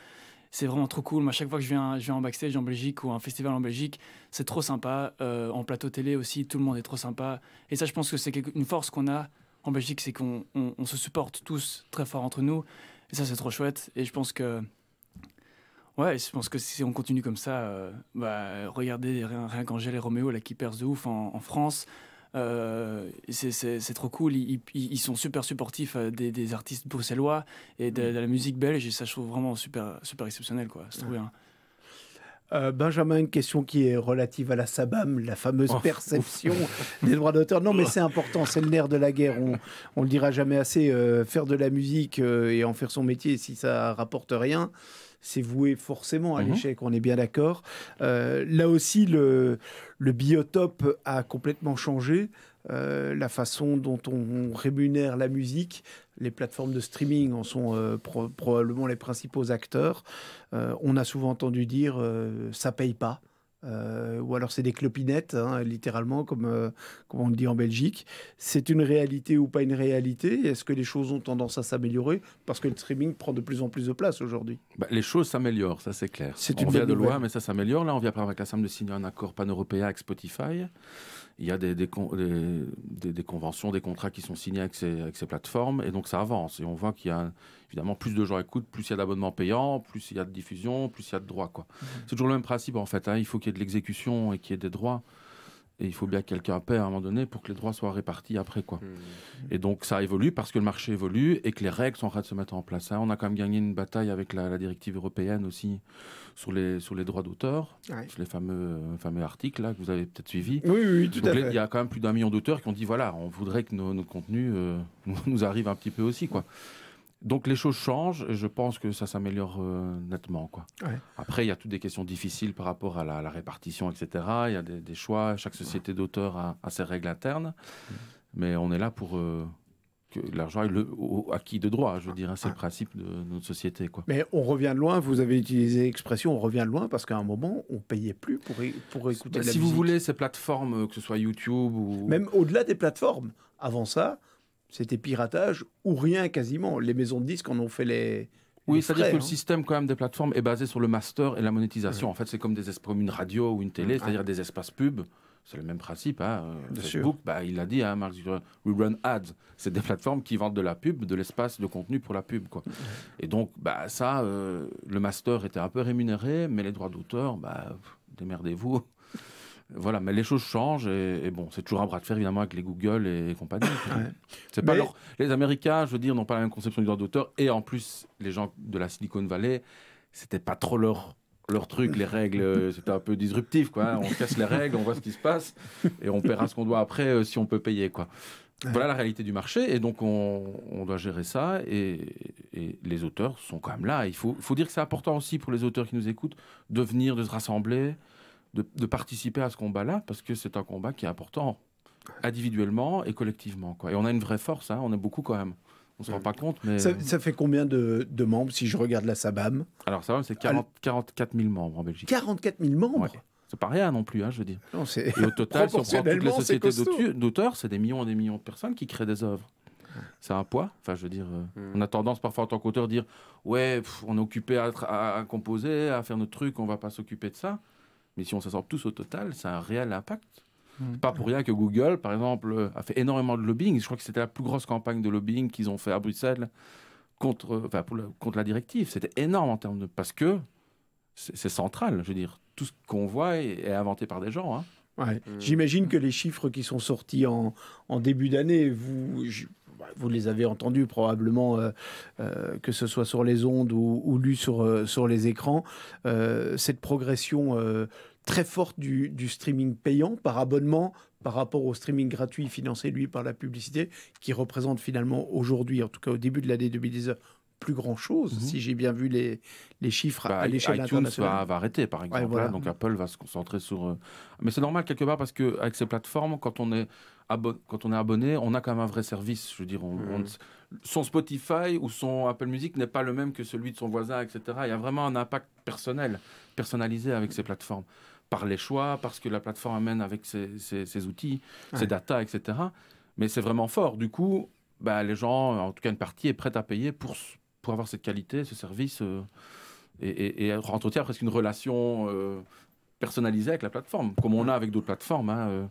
c'est vraiment trop cool. Moi, chaque fois que je viens en backstage en Belgique ou à un festival en Belgique, c'est trop sympa. En plateau télé aussi, tout le monde est trop sympa. Et ça, je pense que c'est une force qu'on a en Belgique, c'est qu'on se supporte tous très fort entre nous. Et ça, c'est trop chouette. Et je pense que si on continue comme ça, regardez rien qu'Angèle et Roméo là, qui percent de ouf en France. C'est trop cool. Ils sont super supportifs des artistes bruxellois et de la musique belge. Et ça, je trouve vraiment super, super exceptionnel, quoi. C'est trop bien. Benjamin, une question qui est relative à la SABAM, la fameuse perception des droits d'auteur. Non, mais c'est important, c'est le nerf de la guerre. On le dira jamais assez. Faire de la musique et en faire son métier, si ça rapporte rien, c'est voué forcément à l'échec, on est bien d'accord. Là aussi, le biotope a complètement changé. La façon dont on rémunère la musique, les plateformes de streaming en sont probablement les principaux acteurs. On a souvent entendu dire ça paye pas. Ou alors c'est des clopinettes, hein, littéralement, comme on le dit en Belgique. C'est une réalité ou pas une réalité? Est-ce que les choses ont tendance à s'améliorer? Parce que le streaming prend de plus en plus de place aujourd'hui. Les choses s'améliorent, ça c'est clair. On vient de loin, mais ça s'améliore. Là, on vient avec la SAM de signer un accord pan-européen avec Spotify. Il y a des conventions, des contrats qui sont signés avec ces plateformes, et donc ça avance. Et on voit qu'il y a évidemment plus de gens écoutent, plus il y a d'abonnements payants, plus il y a de diffusion, plus il y a de droits, quoi. C'est toujours le même principe en fait. Il faut qu'il y ait de l'exécution et qu'il y ait des droits. Et il faut bien que quelqu'un paie à un moment donné pour que les droits soient répartis après, quoi. Et donc ça évolue parce que le marché évolue et que les règles sont en train de se mettre en place. On a quand même gagné une bataille avec la directive européenne aussi sur les droits d'auteur, sur les fameux articles là, que vous avez peut-être suivis. Oui, tout à fait. Il y a quand même plus d'1 million d'auteurs qui ont dit voilà, on voudrait que nos contenus nous arrivent un petit peu aussi, quoi. Donc les choses changent et je pense que ça s'améliore nettement, quoi. Après, il y a toutes des questions difficiles par rapport à la répartition, etc. Il y a des choix. Chaque société d'auteur a ses règles internes. Mais on est là pour que l'argent aille au acquis de droit, je veux dire. C'est le principe de notre société, quoi. Mais on revient de loin. Vous avez utilisé l'expression « on revient de loin » parce qu'à un moment, on ne payait plus pour écouter de la musique. Si vous voulez, ces plateformes, que ce soit YouTube ou... Même au-delà des plateformes. Avant ça, c'était piratage ou rien quasiment. Les maisons de disques en ont fait les... Oui, c'est-à-dire que le système quand même des plateformes est basé sur le master et la monétisation. En fait, c'est comme comme une radio ou une télé, c'est-à-dire des espaces pubs. C'est le même principe. Facebook, il a dit, Mark Zuckerberg, we run ads. C'est des plateformes qui vendent de la pub, de l'espace de contenu pour la pub, quoi. Et donc, le master était un peu rémunéré, mais les droits d'auteur, démerdez-vous. Voilà, mais les choses changent et bon, c'est toujours un bras de fer évidemment avec les Google et compagnie. C'est pas les Américains, je veux dire, n'ont pas la même conception du droit d'auteur et en plus les gens de la Silicon Valley, c'était pas trop leur truc, les règles, c'était un peu disruptif, quoi. On casse les règles, on voit ce qui se passe et on paiera ce qu'on doit après si on peut payer, quoi. Voilà la réalité du marché et donc on doit gérer ça et les auteurs sont quand même là. Il faut dire que c'est important aussi pour les auteurs qui nous écoutent de venir, de se rassembler, de participer à ce combat-là, parce que c'est un combat qui est important, individuellement et collectivement, quoi. Et on a une vraie force, on est beaucoup quand même. On ne se rend pas compte, mais... Ça fait combien de membres, si je regarde la SABAM? Alors, SABAM, c'est 44 000 membres en Belgique. 44 000 membres? C'est pas rien non plus, je veux dire. Non, et au total, si on prend toutes les sociétés d'auteurs, c'est des millions et des millions de personnes qui créent des œuvres. C'est un poids. Enfin, je veux dire, on a tendance parfois en tant qu'auteur à dire « Ouais, on est occupé à composer, à faire notre truc, on ne va pas s'occuper de ça. » Mais si on s'assemble tous au total, c'est un réel impact. Pas pour rien que Google, par exemple, a fait énormément de lobbying. Je crois que c'était la plus grosse campagne de lobbying qu'ils ont fait à Bruxelles contre la directive. C'était énorme en termes de... Parce que c'est central, je veux dire. Tout ce qu'on voit est inventé par des gens. J'imagine que les chiffres qui sont sortis en début d'année, vous les avez entendus probablement, que ce soit sur les ondes ou lus sur les écrans. Cette progression très forte du streaming payant par abonnement par rapport au streaming gratuit financé, lui, par la publicité, qui représente finalement aujourd'hui, en tout cas au début de l'année 2019, plus grand-chose, si j'ai bien vu les chiffres à l'échelle internationale. iTunes va arrêter, par exemple. Voilà. Donc Apple va se concentrer sur... Mais c'est normal, quelque part, parce qu'avec ces plateformes, quand on est abonné, on a quand même un vrai service. Je veux dire, son Spotify ou son Apple Music n'est pas le même que celui de son voisin, etc. Il y a vraiment un impact personnalisé avec ces plateformes. par les choix, parce que la plateforme amène avec ses outils, ses data, etc. Mais c'est vraiment fort. Du coup, les gens, en tout cas une partie, est prête à payer pour avoir cette qualité, ce service, et entretenir presque une relation personnalisée avec la plateforme, comme on a avec d'autres plateformes. Hein,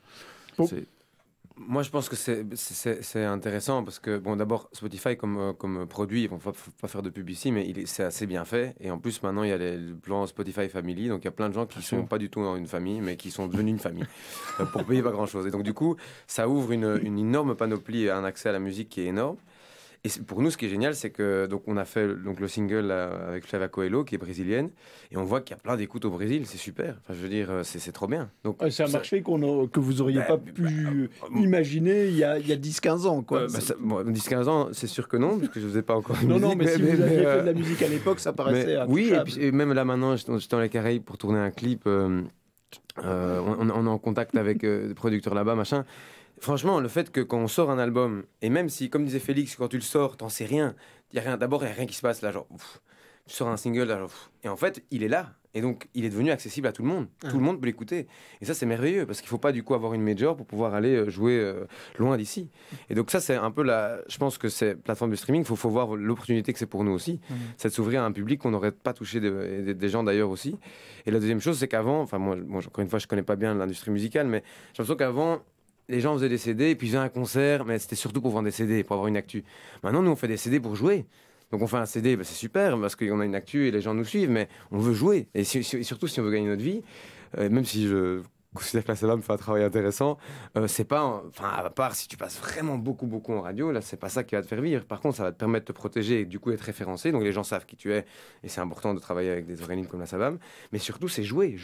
Moi, je pense que c'est intéressant parce que, bon, d'abord, Spotify comme produit, il ne faut pas faire de pub ici, mais c'est assez bien fait. Et en plus, maintenant, il y a le plan Spotify Family. Donc, il y a plein de gens qui ne sont pas du tout dans une famille, mais qui sont devenus une famille pour payer pas grand-chose. Et donc, du coup, ça ouvre une énorme panoplie et un accès à la musique qui est énorme. Et pour nous, ce qui est génial, c'est que donc on a fait le single avec Flávia Coelho, qui est brésilienne, et on voit qu'il y a plein d'écoutes au Brésil. C'est super. Enfin, je veux dire, c'est trop bien. Donc, c'est un marché que vous n'auriez pas pu imaginer il y a 10-15 ans. 10-15 ans, c'est sûr que non, parce que je ne faisais pas encore une musique. Non, mais si vous aviez fait de la musique à l'époque, ça paraissait oui, et même là, maintenant, j'étais dans les Caraïbes pour tourner un clip. On est en contact avec des producteurs là-bas, machin. Franchement, le fait que quand on sort un album, et même si, comme disait Félix, quand tu le sors, t'en sais rien, d'abord, il n'y a rien qui se passe là, genre, tu sors un single, là, genre, et en fait, il est là, et donc, il est devenu accessible à tout le monde. Tout le monde peut l'écouter. Et ça, c'est merveilleux, parce qu'il ne faut pas, du coup, avoir une major pour pouvoir aller jouer loin d'ici. Et donc, ça, c'est un peu je pense que c'est plateforme de streaming, il faut voir l'opportunité que c'est pour nous aussi, c'est de s'ouvrir à un public qu'on n'aurait pas touché, des gens d'ailleurs aussi. Et la deuxième chose, c'est qu'avant, enfin, moi, encore une fois, je ne connais pas bien l'industrie musicale, mais j'ai l'impression qu'avant, les gens faisaient des CD et puis faisaient un concert, mais c'était surtout pour vendre des CD, pour avoir une actu. Maintenant, nous, on fait des CD pour jouer. Donc, on fait un CD, c'est super, parce qu'on a une actu et les gens nous suivent, mais on veut jouer. Et surtout, si on veut gagner notre vie, même si je considère que la SLA me fait un travail intéressant, c'est pas... à part si tu passes vraiment beaucoup en radio, là, c'est pas ça qui va te faire vivre. Par contre, ça va te permettre de te protéger et du coup être référencé. Donc, les gens savent qui tu es. Et c'est important de travailler avec des organismes comme la SABAM. Mais surtout, c'est jouer.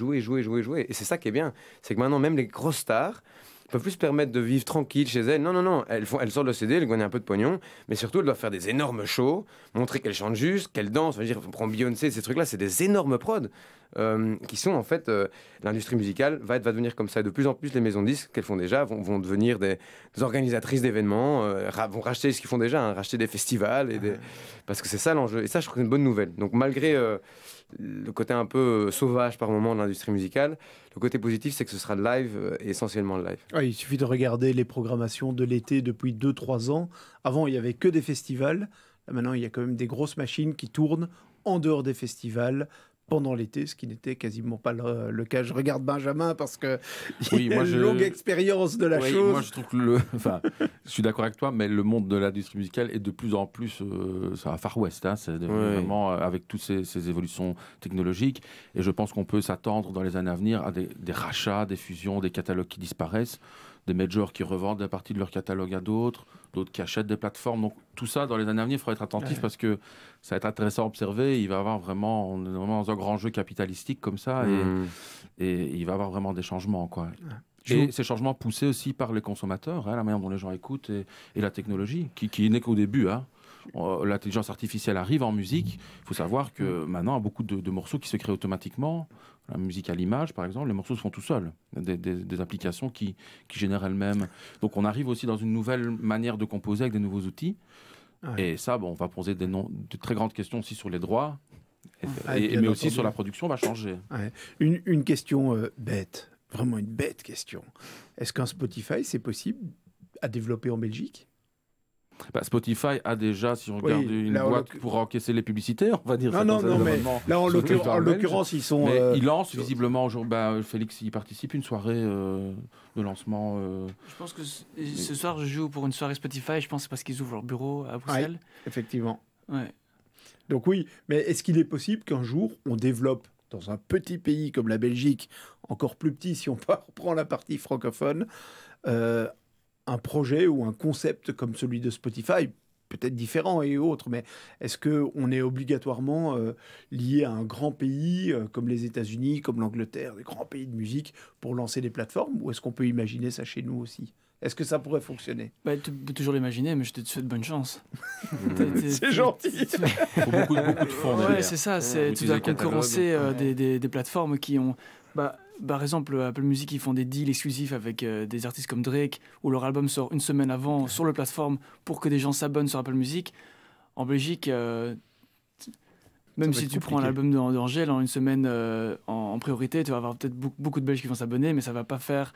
Et c'est ça qui est bien. C'est que maintenant, même les grosses stars peuvent plus se permettre de vivre tranquille chez elles. Non. Elles sortent le CD, elles gagnent un peu de pognon, mais surtout, elles doivent faire des énormes shows, montrer qu'elles chantent juste, qu'elles dansent. On prend Beyoncé, ces trucs-là, c'est des énormes prods qui sont en fait... l'industrie musicale va devenir comme ça. Et de plus en plus, les maisons de disques qu'elles font déjà vont devenir des organisatrices d'événements, vont racheter ce qu'ils font déjà, racheter des festivals, parce que c'est ça l'enjeu. Et ça, je trouve que c'est une bonne nouvelle. Donc malgré... le côté un peu sauvage par moment de l'industrie musicale. Le côté positif, c'est que ce sera live et essentiellement live. Il suffit de regarder les programmations de l'été depuis 2-3 ans. Avant, il n'y avait que des festivals. Là, maintenant, il y a quand même des grosses machines qui tournent en dehors des festivals pendant l'été, ce qui n'était quasiment pas le cas. Je regarde Benjamin parce que il a une longue expérience de la chose. Moi, je trouve que je suis d'accord avec toi, mais le monde de l'industrie musicale est de plus en plus à Far West. C'est vraiment avec toutes ces évolutions technologiques. Et je pense qu'on peut s'attendre dans les années à venir à des rachats, des fusions, des catalogues qui disparaissent, des majors qui revendent une partie de leur catalogue à d'autres qui achètent des plateformes. Donc tout ça, dans les années à venir, il faudra être attentif parce que ça va être intéressant à observer. On est vraiment dans un grand jeu capitalistique comme ça et il va y avoir vraiment des changements, quoi. Et ces changements poussés aussi par les consommateurs, la manière dont les gens écoutent et la technologie, qui n'est qu'au début. L'intelligence artificielle arrive en musique. Il faut savoir que maintenant, il y a beaucoup de morceaux qui se créent automatiquement. La musique à l'image, par exemple, les morceaux se font tout seuls. Des applications qui génèrent elles-mêmes. Donc on arrive aussi dans une nouvelle manière de composer avec des nouveaux outils. Et ça, on va poser de très grandes questions aussi sur les droits. Mais aussi sur la production, va changer. Une question bête, vraiment une bête question. Est-ce qu'un Spotify, c'est possible à développer en Belgique ? Spotify a déjà, si on regarde une boîte pour encaisser les publicités, on va dire. Non, mais là, en l'occurrence, ils sont... Ils lancent visiblement, Félix y participe, une soirée de lancement. Je pense que ce soir, je joue pour une soirée Spotify, je pense que c'est parce qu'ils ouvrent leur bureau à Bruxelles. Effectivement. Ouais. Donc oui, mais est-ce qu'il est possible qu'un jour, on développe dans un petit pays comme la Belgique, encore plus petit si on reprend la partie francophone, un projet ou un concept comme celui de Spotify, peut-être différent et autres, mais est-ce qu'on est obligatoirement lié à un grand pays comme les États-Unis, comme l'Angleterre, des grands pays de musique, pour lancer des plateformes, ou est-ce qu'on peut imaginer ça chez nous aussi ? Est-ce que ça pourrait fonctionner ? Tu peux toujours l'imaginer, mais je te souhaite bonne chance. C'est gentil. Il faut beaucoup de fonds. Ouais, c'est ça. Tu dois concurrencer des plateformes qui ont... Par exemple, Apple Music, ils font des deals exclusifs avec des artistes comme Drake, où leur album sort une semaine avant sur la plateforme pour que des gens s'abonnent sur Apple Music. En Belgique, Même si tu prends l'album d'Angèle en une semaine en priorité, tu vas avoir peut-être beaucoup de Belges qui vont s'abonner, mais ça va pas faire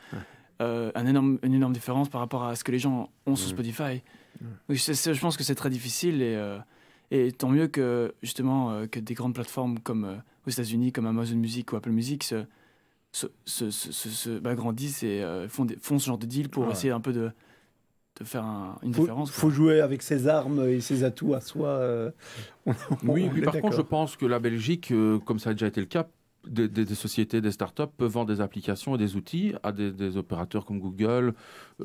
une énorme différence par rapport à ce que les gens ont sur Spotify. Donc, je pense que c'est très difficile et tant mieux que justement que des grandes plateformes comme aux États-Unis, comme Amazon Music ou Apple Music grandissent et font ce genre de deal pour essayer un peu de faire une différence. Il faut jouer avec ses armes et ses atouts à soi. Oui, puis par contre, je pense que la Belgique, comme ça a déjà été le cas, des sociétés, des startups peuvent vendre des applications et des outils à des opérateurs comme Google,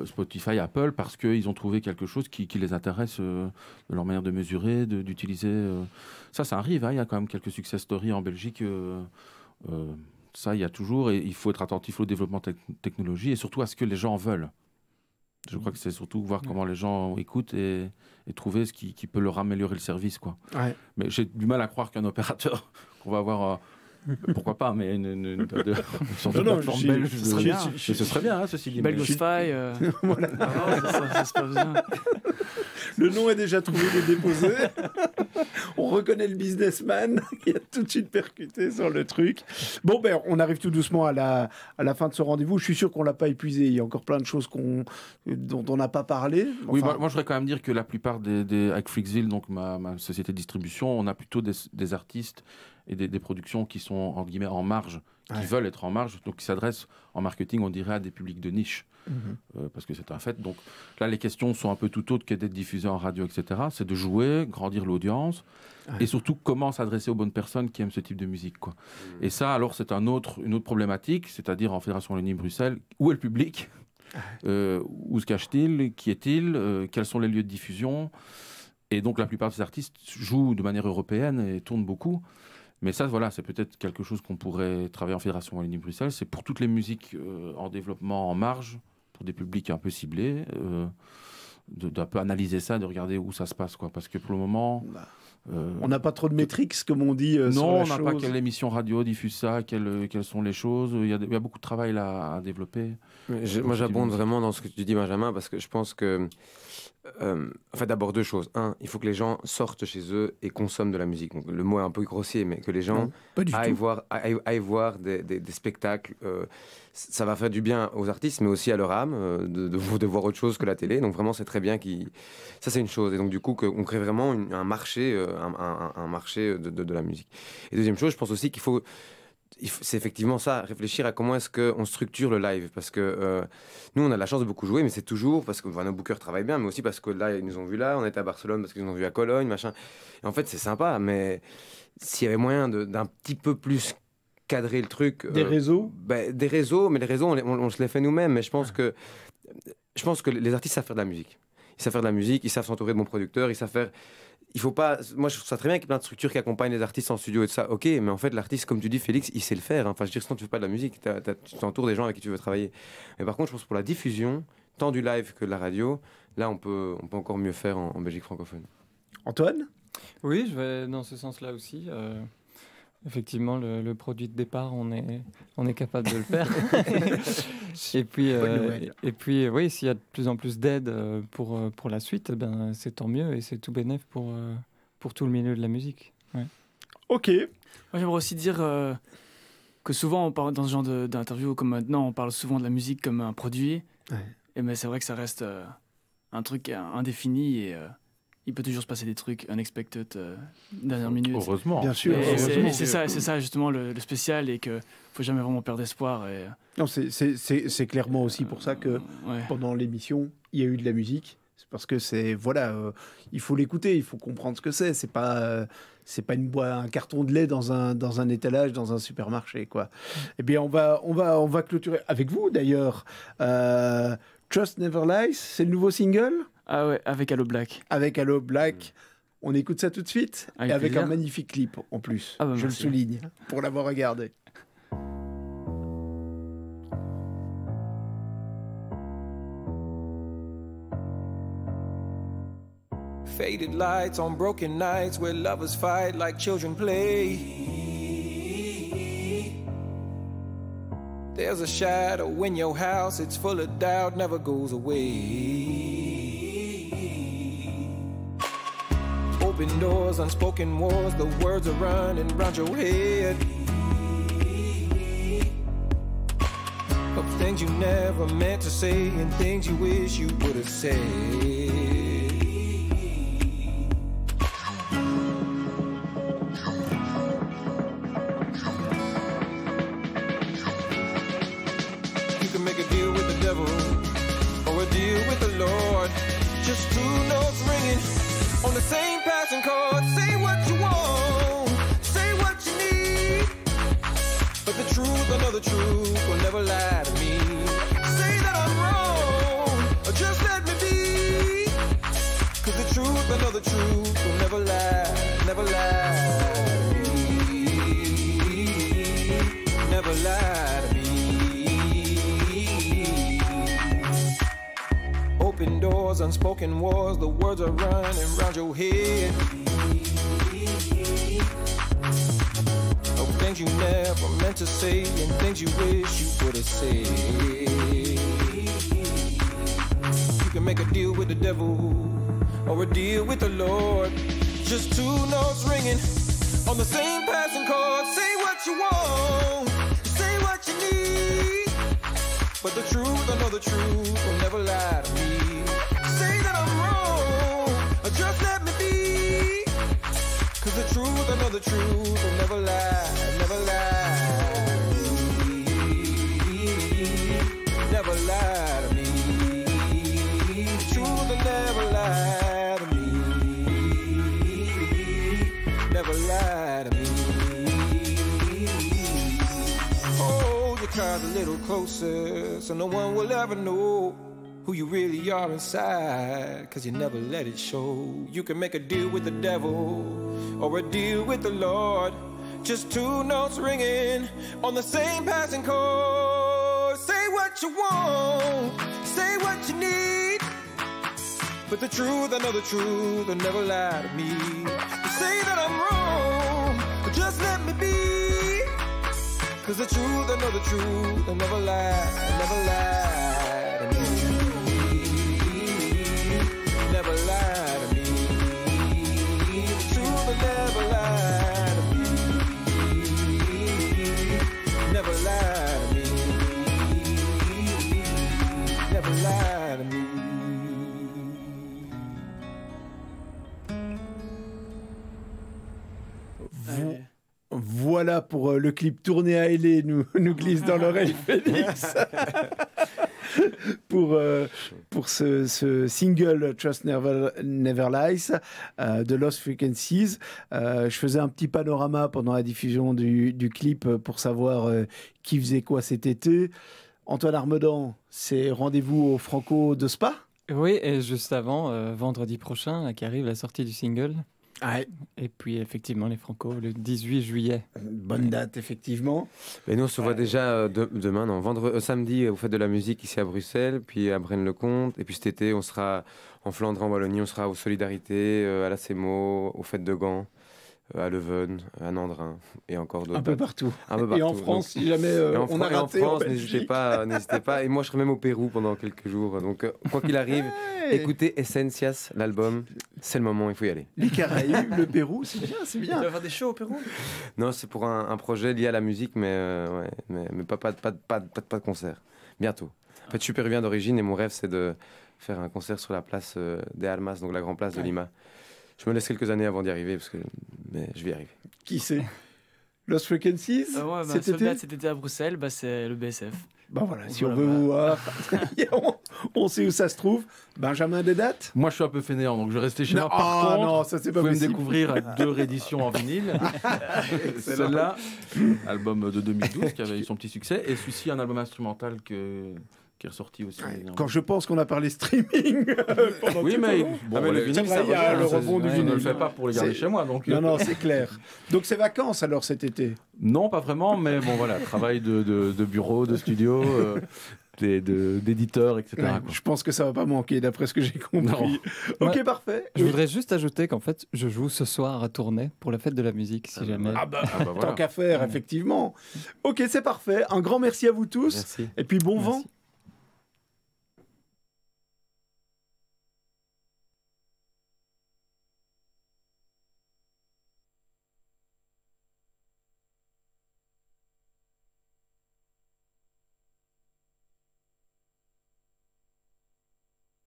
Spotify, Apple, parce qu'ils ont trouvé quelque chose qui les intéresse de leur manière de mesurer, d'utiliser. Ça arrive, hein, il y a quand même quelques success stories en Belgique. Ça, il y a toujours, et il faut être attentif au développement technologie et surtout à ce que les gens veulent. Je crois que c'est surtout voir comment les gens écoutent et trouver ce qui peut leur améliorer le service, quoi. Ouais. Mais j'ai du mal à croire qu'un opérateur qu'on va avoir, pourquoi pas, mais une sorte de plateforme belge, ce serait bien, hein, ceci dit. Belgosfy, voilà. Ça se passe bien. Le nom est déjà trouvé et déposé. On reconnaît le businessman qui a tout de suite percuté sur le truc. Bon, ben, on arrive tout doucement à la fin de ce rendez-vous. Je suis sûr qu'on ne l'a pas épuisé. Il y a encore plein de choses dont on n'a pas parlé. Enfin... Oui, moi, je voudrais quand même dire que la plupart avec Freaksville, donc ma société de distribution, on a plutôt des artistes et des productions qui sont, en guillemets, en marge, qui veulent être en marge, donc qui s'adressent en marketing, on dirait, à des publics de niche. Parce que c'est un fait. Donc là, les questions sont un peu tout autres que d'être diffusées en radio, etc. C'est de jouer, grandir l'audience, et surtout comment s'adresser aux bonnes personnes qui aiment ce type de musique, quoi. Et ça, alors, c'est une autre problématique, c'est-à-dire en Fédération Wallonie-Bruxelles, où est le public, où se cache-t-il, qui est-il, quels sont les lieux de diffusion. Et donc, la plupart des artistes jouent de manière européenne et tournent beaucoup. Mais ça, voilà, c'est peut-être quelque chose qu'on pourrait travailler en Fédération Wallonie-Bruxelles. C'est pour toutes les musiques en développement en marge, pour des publics un peu ciblés, d'un peu analyser ça, de regarder où ça se passe, quoi. Parce que pour le moment... on n'a pas trop de métriques, comme on dit, non, sur la chose. Non, on n'a pas quelle émission radio diffuse ça, quelles sont les choses. Il y a beaucoup de travail là à développer. Moi, j'abonde vraiment dans ce que tu dis, Benjamin, parce que je pense que... en fait, d'abord deux choses. Un, il faut que les gens sortent chez eux et consomment de la musique. Donc, le mot est un peu grossier, mais que les gens aillent voir des spectacles. Ça va faire du bien aux artistes, mais aussi à leur âme, de voir autre chose que la télé. Donc vraiment, c'est très bien ça, c'est une chose. Et donc du coup, qu'on crée vraiment un marché, un marché de la musique. Et deuxième chose, je pense aussi qu'il faut c'est effectivement ça, réfléchir à comment est-ce qu'on structure le live, parce que nous on a la chance de beaucoup jouer, mais c'est toujours parce que nos bookers travaillent bien, mais aussi parce que là ils nous ont vus là, on était à Barcelone parce qu'ils nous ont vus à Cologne, machin. Et en fait c'est sympa, mais s'il y avait moyen d'un petit peu plus cadrer le truc, des réseaux, des réseaux, mais les réseaux on se les fait nous-mêmes. Mais je pense que les artistes savent faire de la musique, ils savent faire de la musique, ils savent s'entourer de bons producteurs, ils savent faire. Il faut pas. Moi, je trouve ça très bien qu'il y ait plein de structures qui accompagnent les artistes en studio et tout ça. Ok, mais en fait, l'artiste, comme tu dis, Félix, il sait le faire. Enfin, je veux dire, sinon tu fais pas de la musique. Tu t'entoures des gens avec qui tu veux travailler. Mais par contre, je pense que pour la diffusion, tant du live que de la radio, là, on peut encore mieux faire en Belgique francophone. Antoine ? Oui, je vais dans ce sens-là aussi. Effectivement, le produit de départ, on est capable de le faire. et puis, oui, s'il y a de plus en plus d'aide pour la suite, ben, c'est tant mieux et c'est tout bénef pour tout le milieu de la musique. Ouais. Ok. Moi, j'aimerais aussi dire que souvent, on parle dans ce genre d'interview comme maintenant, on parle souvent de la musique comme un produit. Ouais. Mais c'est vrai que ça reste un truc indéfini et... il peut toujours se passer des trucs unexpected dernière minute. Heureusement. Bien sûr. C'est ça justement le spécial et qu'il ne faut jamais vraiment perdre espoir. Et... Non, c'est clairement aussi pour ça que pendant l'émission, il y a eu de la musique. C'est parce que il faut l'écouter, il faut comprendre ce que c'est. C'est pas un carton de lait dans un étalage, dans un supermarché, quoi. Eh bien, on va clôturer avec vous d'ailleurs. Trust Never Lies, c'est le nouveau single. Ah ouais, avec Allo Black. Avec Allo Black. On écoute ça tout de suite. Avec et avec plaisir. Un magnifique clip en plus. Ah bah, je le souligne pour l'avoir regardé. Faded lights on broken nights where lovers fight like children play. There's a shadow in your house, it's full of doubt, never goes away. Open doors, unspoken wars, the words are running round your head. Of things you never meant to say and things you wish you would have said. You can make a deal with the devil or a deal with the Lord. Just two notes ringing on the same passing chord. Say what you want, say what you need, but the truth, I know the truth will never lie to me. Say that I'm wrong, or just let me be, 'cause the truth, I know the truth will never lie, never lie to me, never lie to me. Open doors, unspoken wars, the words are running round your head. Of things you never meant to say and things you wish you would have said. You can make a deal with the devil or a deal with the Lord. Just two notes ringing on the same passing chord. Say what you want, say what you need, but the truth, I know the truth will never lie to me. Say that I'm wrong, or just let me be, 'cause the truth, I know the truth will never lie, never lie to me, never lie to me. The truth will never lie to me, never lie to me. Hold your cards a little closer so no one will ever know who you really are inside, 'cause you never let it show. You can make a deal with the devil or a deal with the Lord. Just two notes ringing on the same passing chord. Say what you want, say what you need, but the truth, I know the truth will never lie to me. You say that I'm wrong, but just let me be, 'cause the truth, I know the truth will never lie, never lie to me. Never lie to me. The truth will never lie to me. Never lie to me. Never lie to me. Voilà pour le clip tourné à L.A. nous glisse dans l'oreille Félix. pour ce single Trust Never Lies de Lost Frequencies. Je faisais un petit panorama pendant la diffusion du clip pour savoir qui faisait quoi cet été. Antoine Armedan, c'est rendez-vous au Franco de Spa? Oui, et juste avant, vendredi prochain, là, qui arrive la sortie du single. Ouais. Et puis effectivement les Franco le 18 juillet. Bonne date effectivement. Et nous on se voit déjà demain, non, samedi au Fête de la musique ici à Bruxelles, puis à Braine-le-Comte, et puis cet été on sera en Flandre, en Wallonie, on sera aux Solidarités, à la CEMO, aux Fêtes de Gand, à Leuven, à Nandrin et encore d'autres. Un peu partout. Et en France, si jamais on a raté, en France, n'hésitez pas. Et moi, je serai même au Pérou pendant quelques jours. Donc, quoi qu'il arrive, écoutez Essencias, l'album. C'est le moment, il faut y aller. Les Caraïbes, le Pérou, c'est bien, c'est bien. Tu vas faire des shows au Pérou? Non, c'est pour un projet lié à la musique, mais pas de concert. Bientôt. En fait, je suis péruvien d'origine et mon rêve, c'est de faire un concert sur la place des Almas, donc la grande place de Lima. Je me laisse quelques années avant d'y arriver, mais je vais y arriver. Qui c'est? Lost Frequencies? Cet été à Bruxelles, c'est le BSF. Voilà, si on veut vous voir, on sait où ça se trouve. Benjamin, des dates? Moi, je suis un peu fainéant, donc je vais rester chez moi. Par contre, non, ça c'est pas vous pouvez possible. me découvrir 2 rééditions en vinyle. Celle-là, album de 2012 qui avait eu son petit succès, et celui-ci, un album instrumental qui est ressorti aussi. Quand je pense qu'on a parlé streaming oui, mais le vinyle, il y a le rebond du vinyle. Je ne le fais pas pour le garder chez moi. Donc, non, c'est clair. Donc c'est vacances alors cet été? Non, pas vraiment, mais bon voilà, travail de bureau, de studio, d'éditeur, etc. Ouais, je pense que ça va pas manquer d'après ce que j'ai compris. Ok, parfait. Je voudrais juste ajouter qu'en fait, je joue ce soir à Tournai pour la Fête de la musique, si jamais. Tant qu'à faire, effectivement. Ok, c'est parfait. Un grand merci à vous tous. Merci. Et puis bon vent.